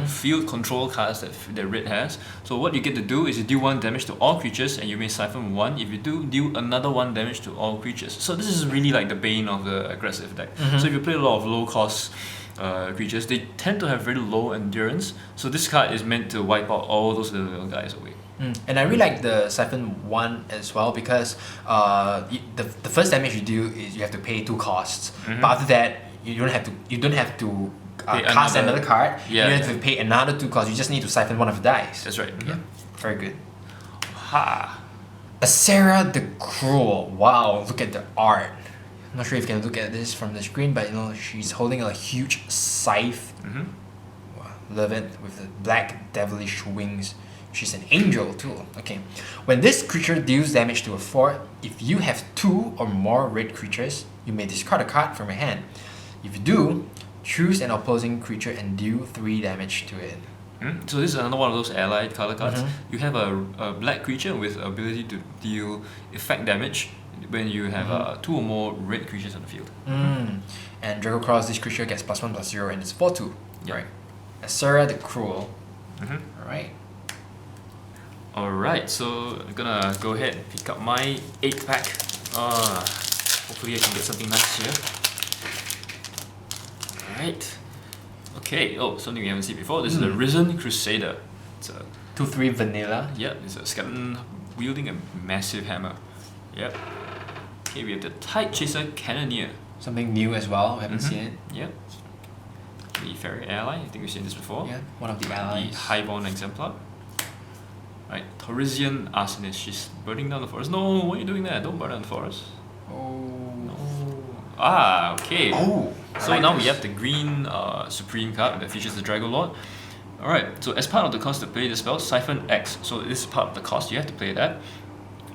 field control cards that Red has. So what you get to do is you deal 1 damage to all creatures and you may siphon 1. If you do, deal another 1 damage to all creatures. So this is really like the bane of the aggressive deck. So if you play a lot of low cost creatures, they tend to have very low endurance. So this card is meant to wipe out all those little guys away. And I really like the Siphon 1 as well because the first damage you do is you have to pay 2 costs. But after that, you don't have to cast another card. You don't have to pay another 2 costs. You just need to siphon 1 of the dice. That's right. Yeah, very good. Ha! Asera the Cruel. Wow, look at the art. I'm not sure if you can look at this from the screen, but she's holding a huge scythe. Wow, love it, with the black devilish wings. She's an angel too. Okay. When this creature deals damage to a fort, if you have 2 or more red creatures, you may discard a card from your hand. If you do, choose an opposing creature and deal 3 damage to it. So this is another one of those allied color cards. You have a black creature with ability to deal effect damage when you have 2 or more red creatures on the field. And Drago Cross, this creature gets +1/+0 and it's 4/2. Yep. Right. Asera the Cruel. Alright. Alright, so I'm gonna go ahead and pick up my 8th pack. Hopefully I can get something nice here. Alright. Okay, something we haven't seen before. This is the Risen Crusader. It's a 2/3 vanilla. it's a skeleton wielding a massive hammer. Yep. Okay, we have the Tide Chaser Cannoneer. Something new as well. We haven't seen it. Yep. The Fairy Ally, I think we've seen this before. Yeah, one of the The allies. Highborn Exemplar. Right, Taurisian Arsonist. She's burning down the forest. No, why are you doing that? Don't burn down the forest. Oh. Ah, okay. Oh. So now we have the green Supreme card that features the Dragolord. Alright, so as part of the cost to play the spell, Siphon X. So this is part of the cost, you have to play that.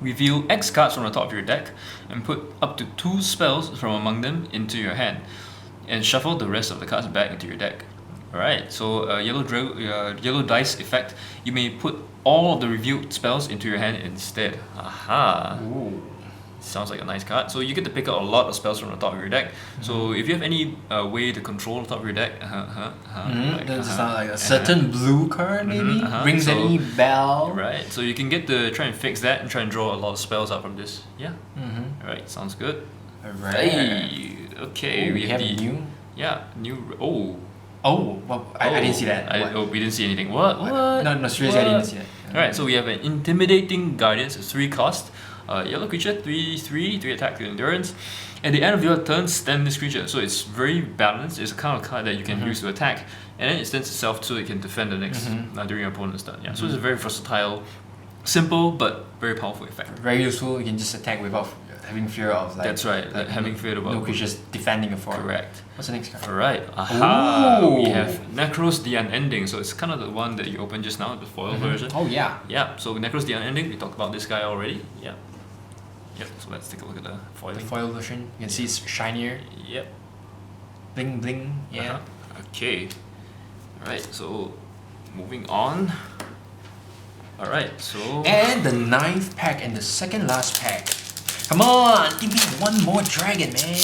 Reveal X cards from the top of your deck and put up to 2 spells from among them into your hand. And shuffle the rest of the cards back into your deck. Alright, so yellow dice effect, you may put all of the revealed spells into your hand instead. Aha! Ooh. Sounds like a nice card. So you get to pick out a lot of spells from the top of your deck. So if you have any way to control the top of your deck, Does it sound like a certain blue card maybe? Rings any bell? Right, so you can get to try and fix that and try and draw a lot of spells out from this. Yeah. Alright, sounds good. Alright. Hey, okay, Ooh, we have the new. Yeah, new. Oh. Oh, well, I didn't see that. We didn't see anything. What? No, seriously, I didn't see that. Alright, so we have an Intimidating Guardians, it's 3 cost. Yellow creature, 3/3, 3 attack, 3 endurance. At the end of your turn, stand this creature. So it's very balanced. It's a kind of card that you can use to attack, and then it stands itself so it can defend the next during your opponent's turn. Yeah, so it's a very versatile, simple but very powerful effect. Very useful. You can just attack without having fear of That's right, having fear about no creatures defending a fort. Correct. What's the next card? Alright, aha! Ooh. We have Necros the Unending. So it's kind of the one that you opened just now, the foil version. Oh yeah. Yeah, so Necros the Unending, we talked about this guy already. Yeah. Yep, so let's take a look at the foiling. The foil version. You can see it's shinier. Yep. Bling bling. Yeah. Okay. Alright, so moving on. Alright, so And the 9th pack and the second last pack. Come on, give me one more dragon, man.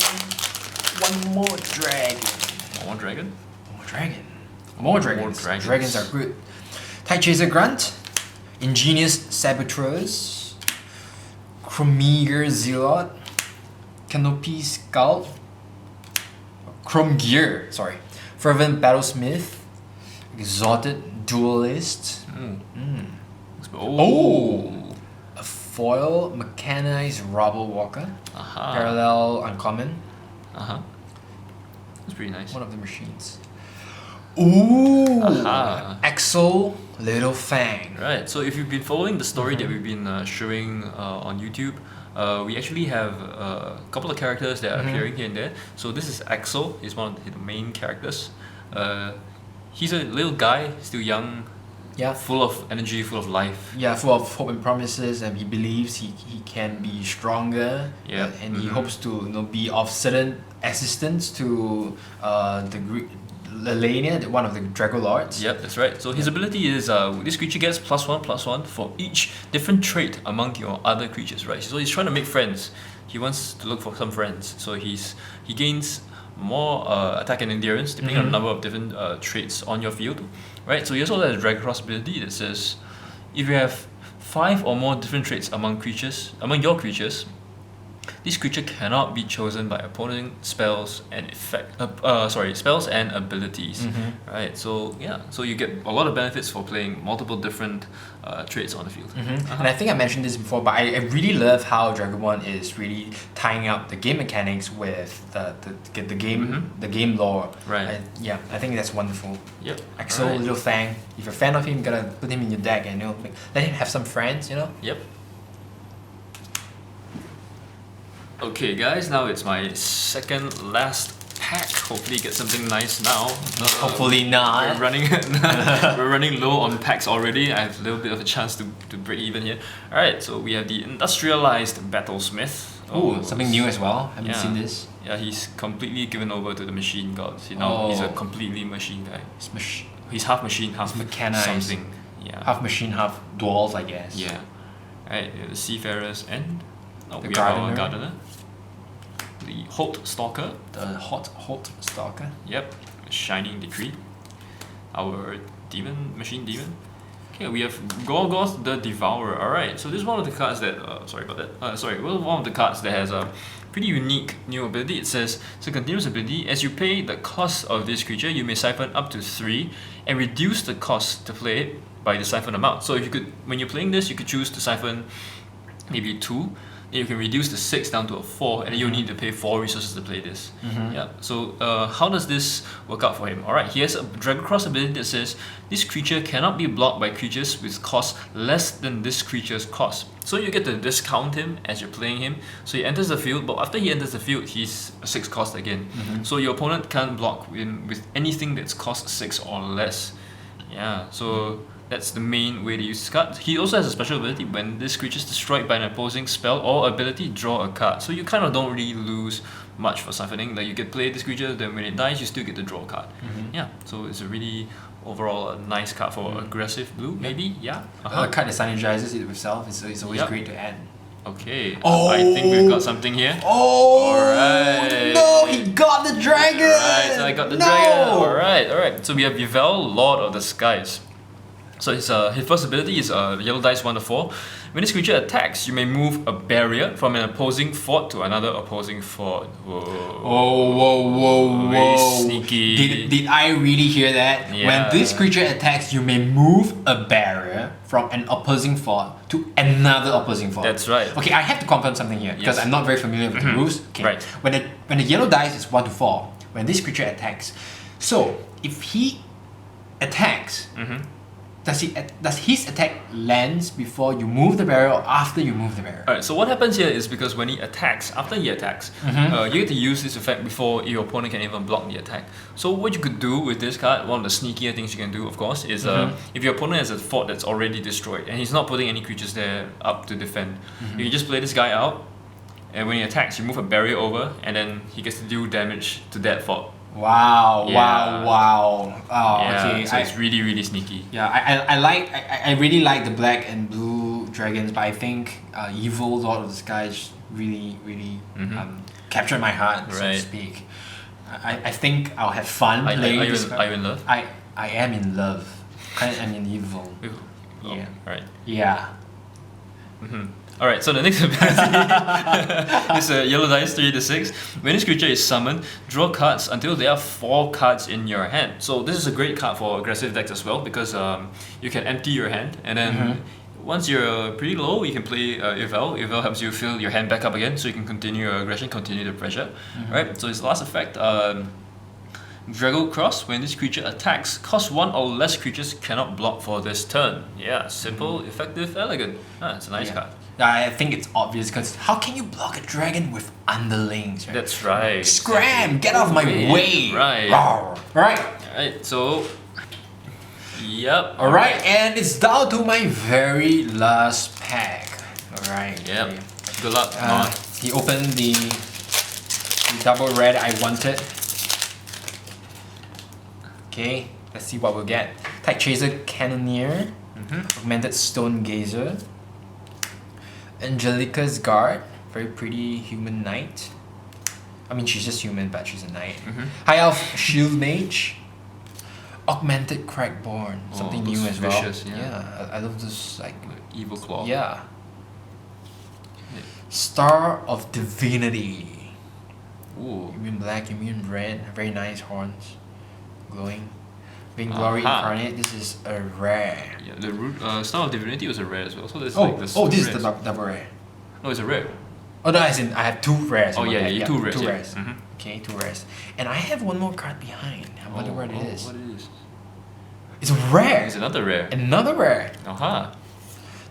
One more dragon. More dragon? More dragon. More dragons. dragons. Dragons are good. Tide Chaser Grunt. Ingenious Saboteur. Chromeager Zealot. Canopy Skull. Chrome Gear, sorry. Fervent Battlesmith. Exalted Duelist. Oh! A foil Mechanized Rubble Walker. Aha. Parallel Uncommon. Uh-huh. That's pretty nice. One of the machines. Ooh! Aha. Axel, Little Fang. Right, so if you've been following the story that we've been showing on YouTube, we actually have a couple of characters that are appearing here and there. So this is Axel, he's one of the main characters. He's a little guy, still young, Yeah. full of energy, full of life. Yeah, full of hope and promises, and he believes he can be stronger. Yeah. And he hopes to be of certain assistance to Lelania, one of the Drago Lords. Yep, that's right. So his ability is this creature gets +1/+1 for each different trait among your other creatures, right? So he's trying to make friends. He wants to look for some friends. So he gains more attack and endurance depending on the number of different traits on your field, right? So he also has a drag across ability that says if you have 5 or more different traits among your creatures, this creature cannot be chosen by opponent spells and spells and abilities, right? So yeah, so you get a lot of benefits for playing multiple different traits on the field. And I think I mentioned this before, but I really love how Dragoborne is really tying up the game mechanics with the game lore. Right. I think that's wonderful. Yep. Axel, Alright. Little Fang. If you're a fan of him, you gotta put him in your deck and let him have some friends. Yep. Okay guys, now it's my second last pack. Hopefully get something nice now. Hopefully not. We're running low on packs already. I have a little bit of a chance to break even here. Alright, so we have the Industrialized Battlesmith. Oh, something new as well. Haven't Yeah. seen this. Yeah, he's completely given over to the machine gods. He's a completely machine guy. He's half machine, half mechanized. something. Yeah. Half machine, half dwarf, I guess. Yeah. Alright, the Seafarers and The we have our Gardener. Gardener. The Holt Stalker. The hot stalker. Yep, Shining Decree. Our machine demon. Okay, we have Gorgoth the Devourer. Alright, so this is one of the cards that, one of the cards that has a pretty unique new ability. It says, it's a continuous ability. As you pay the cost of this creature, you may siphon up to 3 and reduce the cost to play it by the siphon amount. So if you could, when you're playing this, you could choose to siphon maybe 2. Then you can reduce the 6 down to a 4, and then you'll need to pay 4 resources to play this. Yeah. So how does this work out for him? Alright, he has a Drag Across ability that says this creature cannot be blocked by creatures with cost less than this creature's cost. So you get to discount him as you're playing him. So he enters the field, but after he enters the field, he's a 6 cost again. So your opponent can't block him with anything that's cost 6 or less. Yeah. So that's the main way to use this card. He also has a special ability. When this creature is destroyed by an opposing spell or ability, draw a card. So you kind of don't really lose much for siphoning. Like you can play this creature, then when it dies, you still get to draw a card. Yeah, so it's a really overall a nice card for aggressive blue, maybe. Yeah. A card that synergizes it with itself is always great to add. Okay. I think we've got something here. Oh! Alright. No, he got the dragon! Right, so I got the dragon. Alright. So we have Yvel, Lord of the Skies. So his first ability is yellow dice 1 to 4. When this creature attacks, you may move a barrier from an opposing fort to another opposing fort. Whoa. Very sneaky. Did I really hear that? Yeah. When this creature attacks, you may move a barrier from an opposing fort to another opposing fort. That's right. Okay, I have to confirm something here because Yes. I'm not very familiar with the rules. Okay. Right. When the yellow dice is 1 to 4, when this creature attacks, so if he attacks, does his attack lands before you move the barrier or after you move the barrier? Alright, so what happens here is because when he attacks, after he attacks, you get to use this effect before your opponent can even block the attack. So what you could do with this card, one of the sneakier things you can do, of course, is if your opponent has a fort that's already destroyed and he's not putting any creatures there up to defend, you can just play this guy out, and when he attacks, you move a barrier over, and then he gets to do damage to that fort. Wow! Yeah. Oh, Yeah, okay. so it's really, really sneaky. Yeah, I really like the black and blue dragons, but I think Evil Lord of the Skies really captured my heart, so to Right. speak. I think I'll have fun playing this card. Are you in love? I am in love. I am in evil. Oh, Yeah. Alright. Yeah. Alright, so the next ability is a yellow dice 3 to 6. When this creature is summoned, draw cards until there are 4 cards in your hand. So this is a great card for aggressive decks as well because you can empty your hand and then once you're pretty low, you can play Evel. Evel helps you fill your hand back up again, so you can continue your aggression, continue the pressure. Right. So its last effect, Drago Cross. When this creature attacks, cost 1 or less creatures cannot block for this turn. Yeah, simple, effective, elegant. It's a nice card. I think it's obvious because how can you block a dragon with underlings? Right? That's right. Scram! Get out of my way! Right. Right. Alright, so. Yep. Alright, and it's down to my very last pack. Alright. Yep. Okay. Good luck. He opened the double red I wanted. Okay, let's see what we'll get. Tide Chaser Cannoneer, Augmented Stone Gazer, Angelica's Guard, very pretty human knight. I mean, she's just human, but she's a knight. High Elf Shield Mage, Augmented Crackborn, something new as well. Vicious, yeah. I love this like Evil Claw. Yeah. Star of Divinity. Ooh. Immune black, immune red, very nice horns. Glowing. Vainglory Incarnate, this is a rare. Yeah, the root, Star of Divinity was a rare as well. So there's this is the double rare. No, it's a rare. Oh no, as in I have 2 rares. Oh yeah, you 2 rares. 2 yeah. rares. Okay, 2 rares. And I have one more card behind. I wonder what it is. What it is? It's rare. It's another rare. Another rare.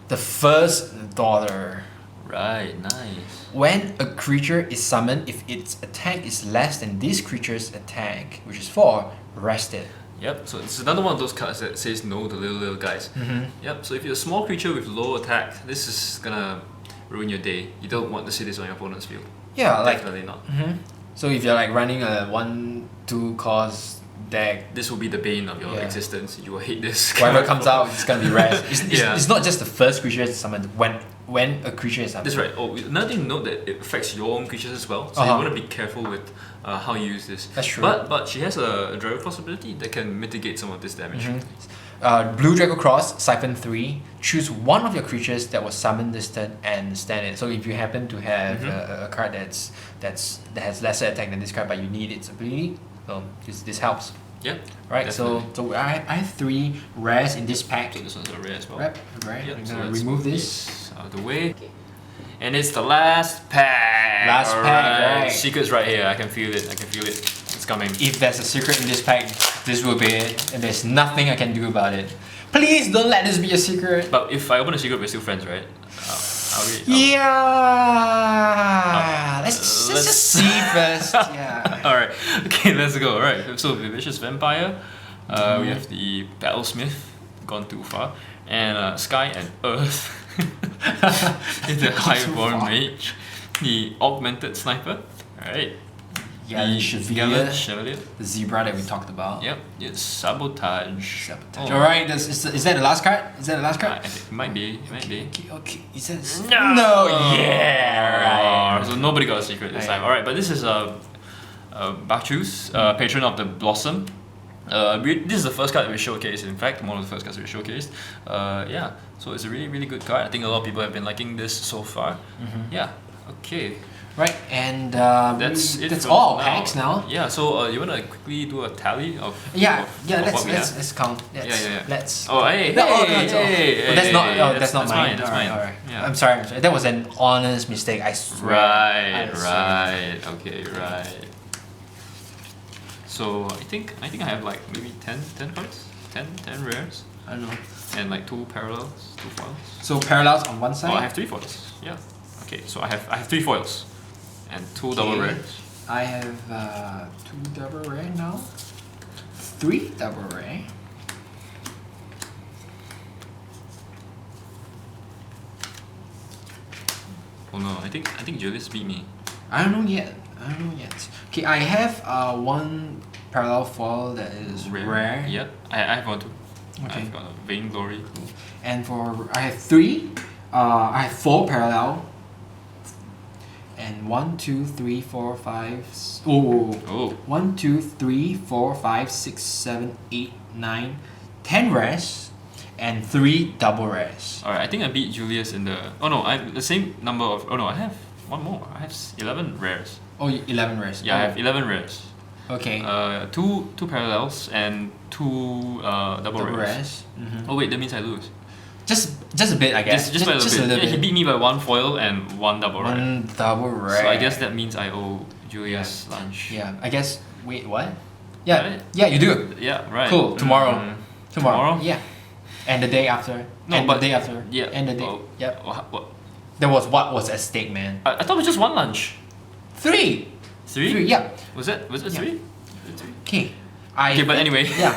The First Daughter. Right, nice. When a creature is summoned, if its attack is less than this creature's attack, which is 4, rest it. Yep, so it's another one of those cards that says no to little guys. Yep, so if you're a small creature with low attack, this is gonna ruin your day. You don't want to see this on your opponent's field. Yeah, definitely not. So if you're like running a 1/2 cost deck, this will be the bane of your existence. You will hate this. Whatever comes out, it's gonna be rare. It's not just the first creature that's summoned. When a creature is summoned. That's right. Oh, another thing to note that it affects your own creatures as well. So you want to be careful with how you use this. That's true. But she has a Drago Cross ability that can mitigate some of this damage. Blue Drago Cross, Siphon 3. Choose one of your creatures that was summoned this turn and stand it. So if you happen to have a card that has lesser attack than this card, but you need its ability, this helps. Yeah. Right. Definitely. So I have 3 rares in this pack. So this one's a rare as well. Right. Yep, I'm so gonna let's remove move this. out of the way. And it's the last pack. Last pack, right. Secret's right here. I can feel it. It's coming. If there's a secret in this pack, this will be it, and there's nothing I can do about it. Please don't let this be a secret. But if I open a secret, we're still friends, right? Let's just see first. Yeah. Alright. Okay, let's go. Alright. So Vicious Vampire. We have the Battlesmith, gone too far, and Sky and Earth. The Highborn Mage, the Augmented Sniper. Alright. Yeah, the Chevalier, the Zebra that we talked about. Yep, it's Sabotage. Alright, is that the last card? It might be. Okay. It says no. Yeah. Right. So nobody got a secret this time. Alright, but this is Bacchus, Patron of the Blossom. This is the first card that we showcased. In fact, one of the first cards we showcased. Yeah, so it's a really good card. I think a lot of people have been liking this so far. Yeah. Okay. Right, and that's all packs now. Yeah. So you wanna quickly do a tally of let's count. Let's. Oh hey. That's not mine. That's mine. All right. Yeah. I'm sorry. That was an honest mistake. I swear. Right. Okay. Right. So I think I have like maybe 10 cards, 10 rares. I don't know. And like 2 parallels, 2 foils. So parallels on one side. Oh, I have 3 foils. Yeah. Okay. So I have 3 foils, and 2 double rares. I have 2 double rare now. 3 double rare. Oh no! I think Julius beat me. I don't know yet. Okay, I have 1 parallel foil that is rare. Yep, I have 1 too. Okay. I've got a Vainglory. And I have 3. I have 4 parallel. And 1, 2, 3, 4, 5. 1, 2, 3, 4, 5, 6, 7, 8, 9, 10 rares, and 3 double rares. Alright, I think I beat Julius in the. Oh no, I have the same number of. Oh no, I have 1 more. I have 11 rares. Oh, 11 rares. Yeah, I have 11 rares. Okay. 2 parallels and 2 double rares. Mm-hmm. Oh wait, that means I lose. Just a bit, I guess. Just by a little bit. little Yeah, he beat me by 1 foil and 1 double rare. One double rare. So I guess that means I owe Julius lunch. Yeah, I guess. Wait, what? Yeah, Right? yeah, you do. Yeah, right. Cool. Tomorrow. Mm. Tomorrow. Yeah. And the day after. No, and but the day after. Yeah. And the day. Oh, Yep. What? There was what was at stake, man. I thought it was just 1 lunch. 3. 3? Yeah. Was it 3? Okay. Okay, but anyway. Yeah.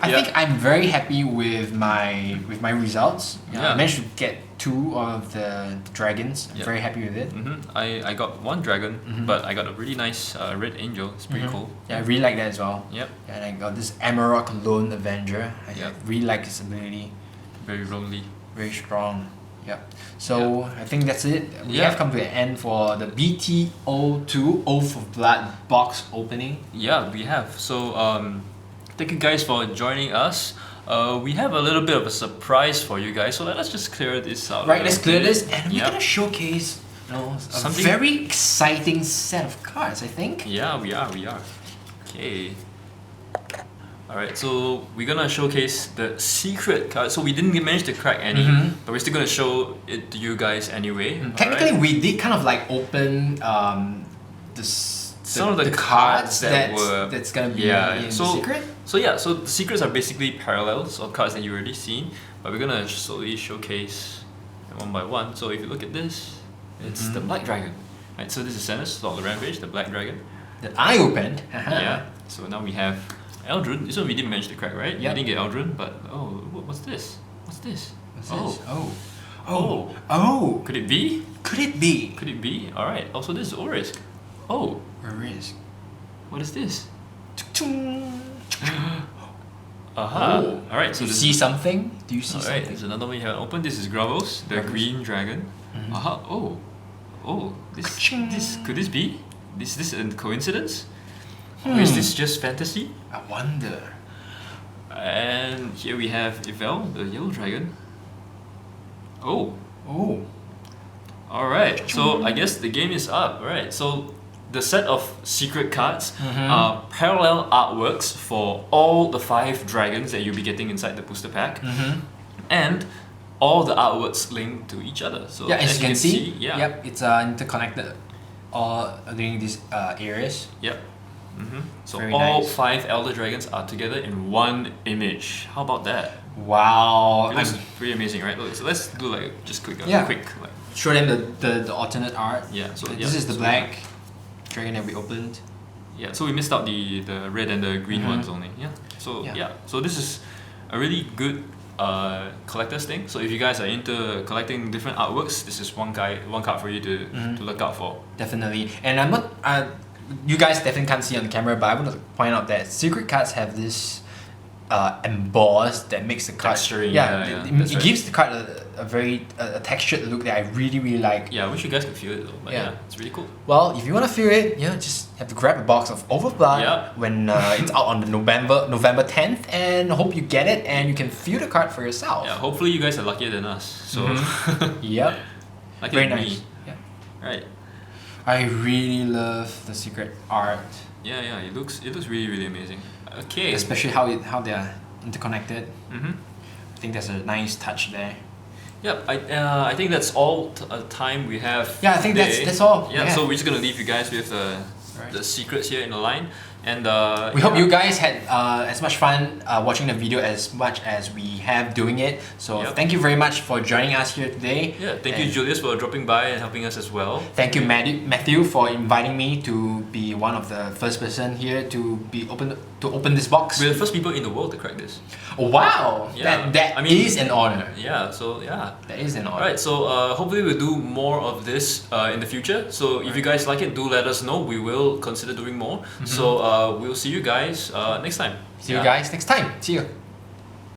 I Yeah. think I'm very happy with my results. Yeah. I managed to get 2 of the dragons. I'm Yeah. very happy with it. I got 1 dragon, but I got a really nice red angel. It's pretty cool. Yeah, I really like that as well. Yep. And I got this Amarok Lone Avenger. I Yep. really like his ability. Very lonely. Very strong. Yep. So I think that's it. We Yeah. have come to an end for the BTO2 Oath of Blood box opening. Yeah, we have. So thank you guys for joining us. We have a little bit of a surprise for you guys, so let's just clear this out. Right, let's clear this, and we're Yep. gonna showcase, a Something- very exciting set of cards. I think. Yeah, we are. Okay. Alright, so we're gonna showcase the secret card. So we didn't manage to crack any, but we're still gonna show it to you guys anyway. Technically, alright? we did kind of like open Some of the cards that that's gonna be yeah, in so- the secret. So yeah, so the secrets are basically parallels of cards that you already seen, but we're gonna slowly showcase them one by one. So if you look at this, it's the Black Dragon. Right, so this is Senus, Lord of the Rampage, the Black Dragon. That I opened. Yeah. So now we have Eldrin. This one we didn't manage to crack, right? Yep. We didn't get Eldrin, but what's this? What's this? What's Oh. this? Oh. Could it be? Could it be? Could it be? Alright. Also this is Orisk. Oh, Where is? what is this? Oh. Alright, so Do you this see something? Do you see Alright, something? there's another one you haven't opened. This is Gravos, the Gravos. green dragon. This could this be? Is this a coincidence? Or is this just fantasy? I wonder. And here we have Yvel, the yellow dragon. Oh, Oh. alright. So I guess the game is up. Alright, so the set of secret cards are parallel artworks for all the 5 dragons that you'll be getting inside the booster pack. And all the artworks linked to each other. So Yeah, as you can see, yeah. yep, it's interconnected all during these areas. Yep. So Very all nice. 5 Elder Dragons are together in one image. How about that? Wow. It looks pretty amazing, right? Look, so let's do like just quick, Yeah. quick like Show them the alternate art. yeah. So This is the so black dragon that we opened. Yeah. So we missed out the red and the green ones only. Yeah. So Yeah. yeah. So this is a really good collector's thing. So if you guys are into collecting different artworks, this is one card for you to look out for. Definitely. And I'm not. You guys definitely can't see on the camera, but I want to point out that secret cards have this embossed that makes the card. Texturing, Yeah, yeah, it, that's it right. gives the card a very textured look that I really like. Yeah, I wish you guys could feel it though. But Yeah. yeah, it's really cool. Well, if you want to feel it, just have to grab a box of Overblood Yeah. when it's out on the November 10th, and hope you get it and you can feel the card for yourself. Yeah. Hopefully you guys are luckier than us. So Yep. lucky Very than nice. me. Yeah. Right. I really love the secret art, Yeah, it looks really amazing. Okay. especially how they are interconnected. Mm-hmm. I think there's a nice touch there. Yep. I think that's all time we have. Yeah, I think today. that's all. Yeah, Yeah. So we're just gonna leave you guys with Right. the secrets here in the line, and We hope you guys had as much fun watching the video as much as we have doing it. So Yep. thank you very much for joining us here today. Yeah. Thank you, And Julius, for dropping by and helping us as well. Thank you, Matthew, for inviting me to be one of the first person here to open this box. We're the first people in the world to crack this. Oh, wow, Yeah, that I mean- is an honor. Yeah. So yeah. That is an honor. Alright, so hopefully we'll do more of this in the future. So if you guys like it, do let us know. We will consider doing more. So we'll see you guys next time. See you guys next time. See you.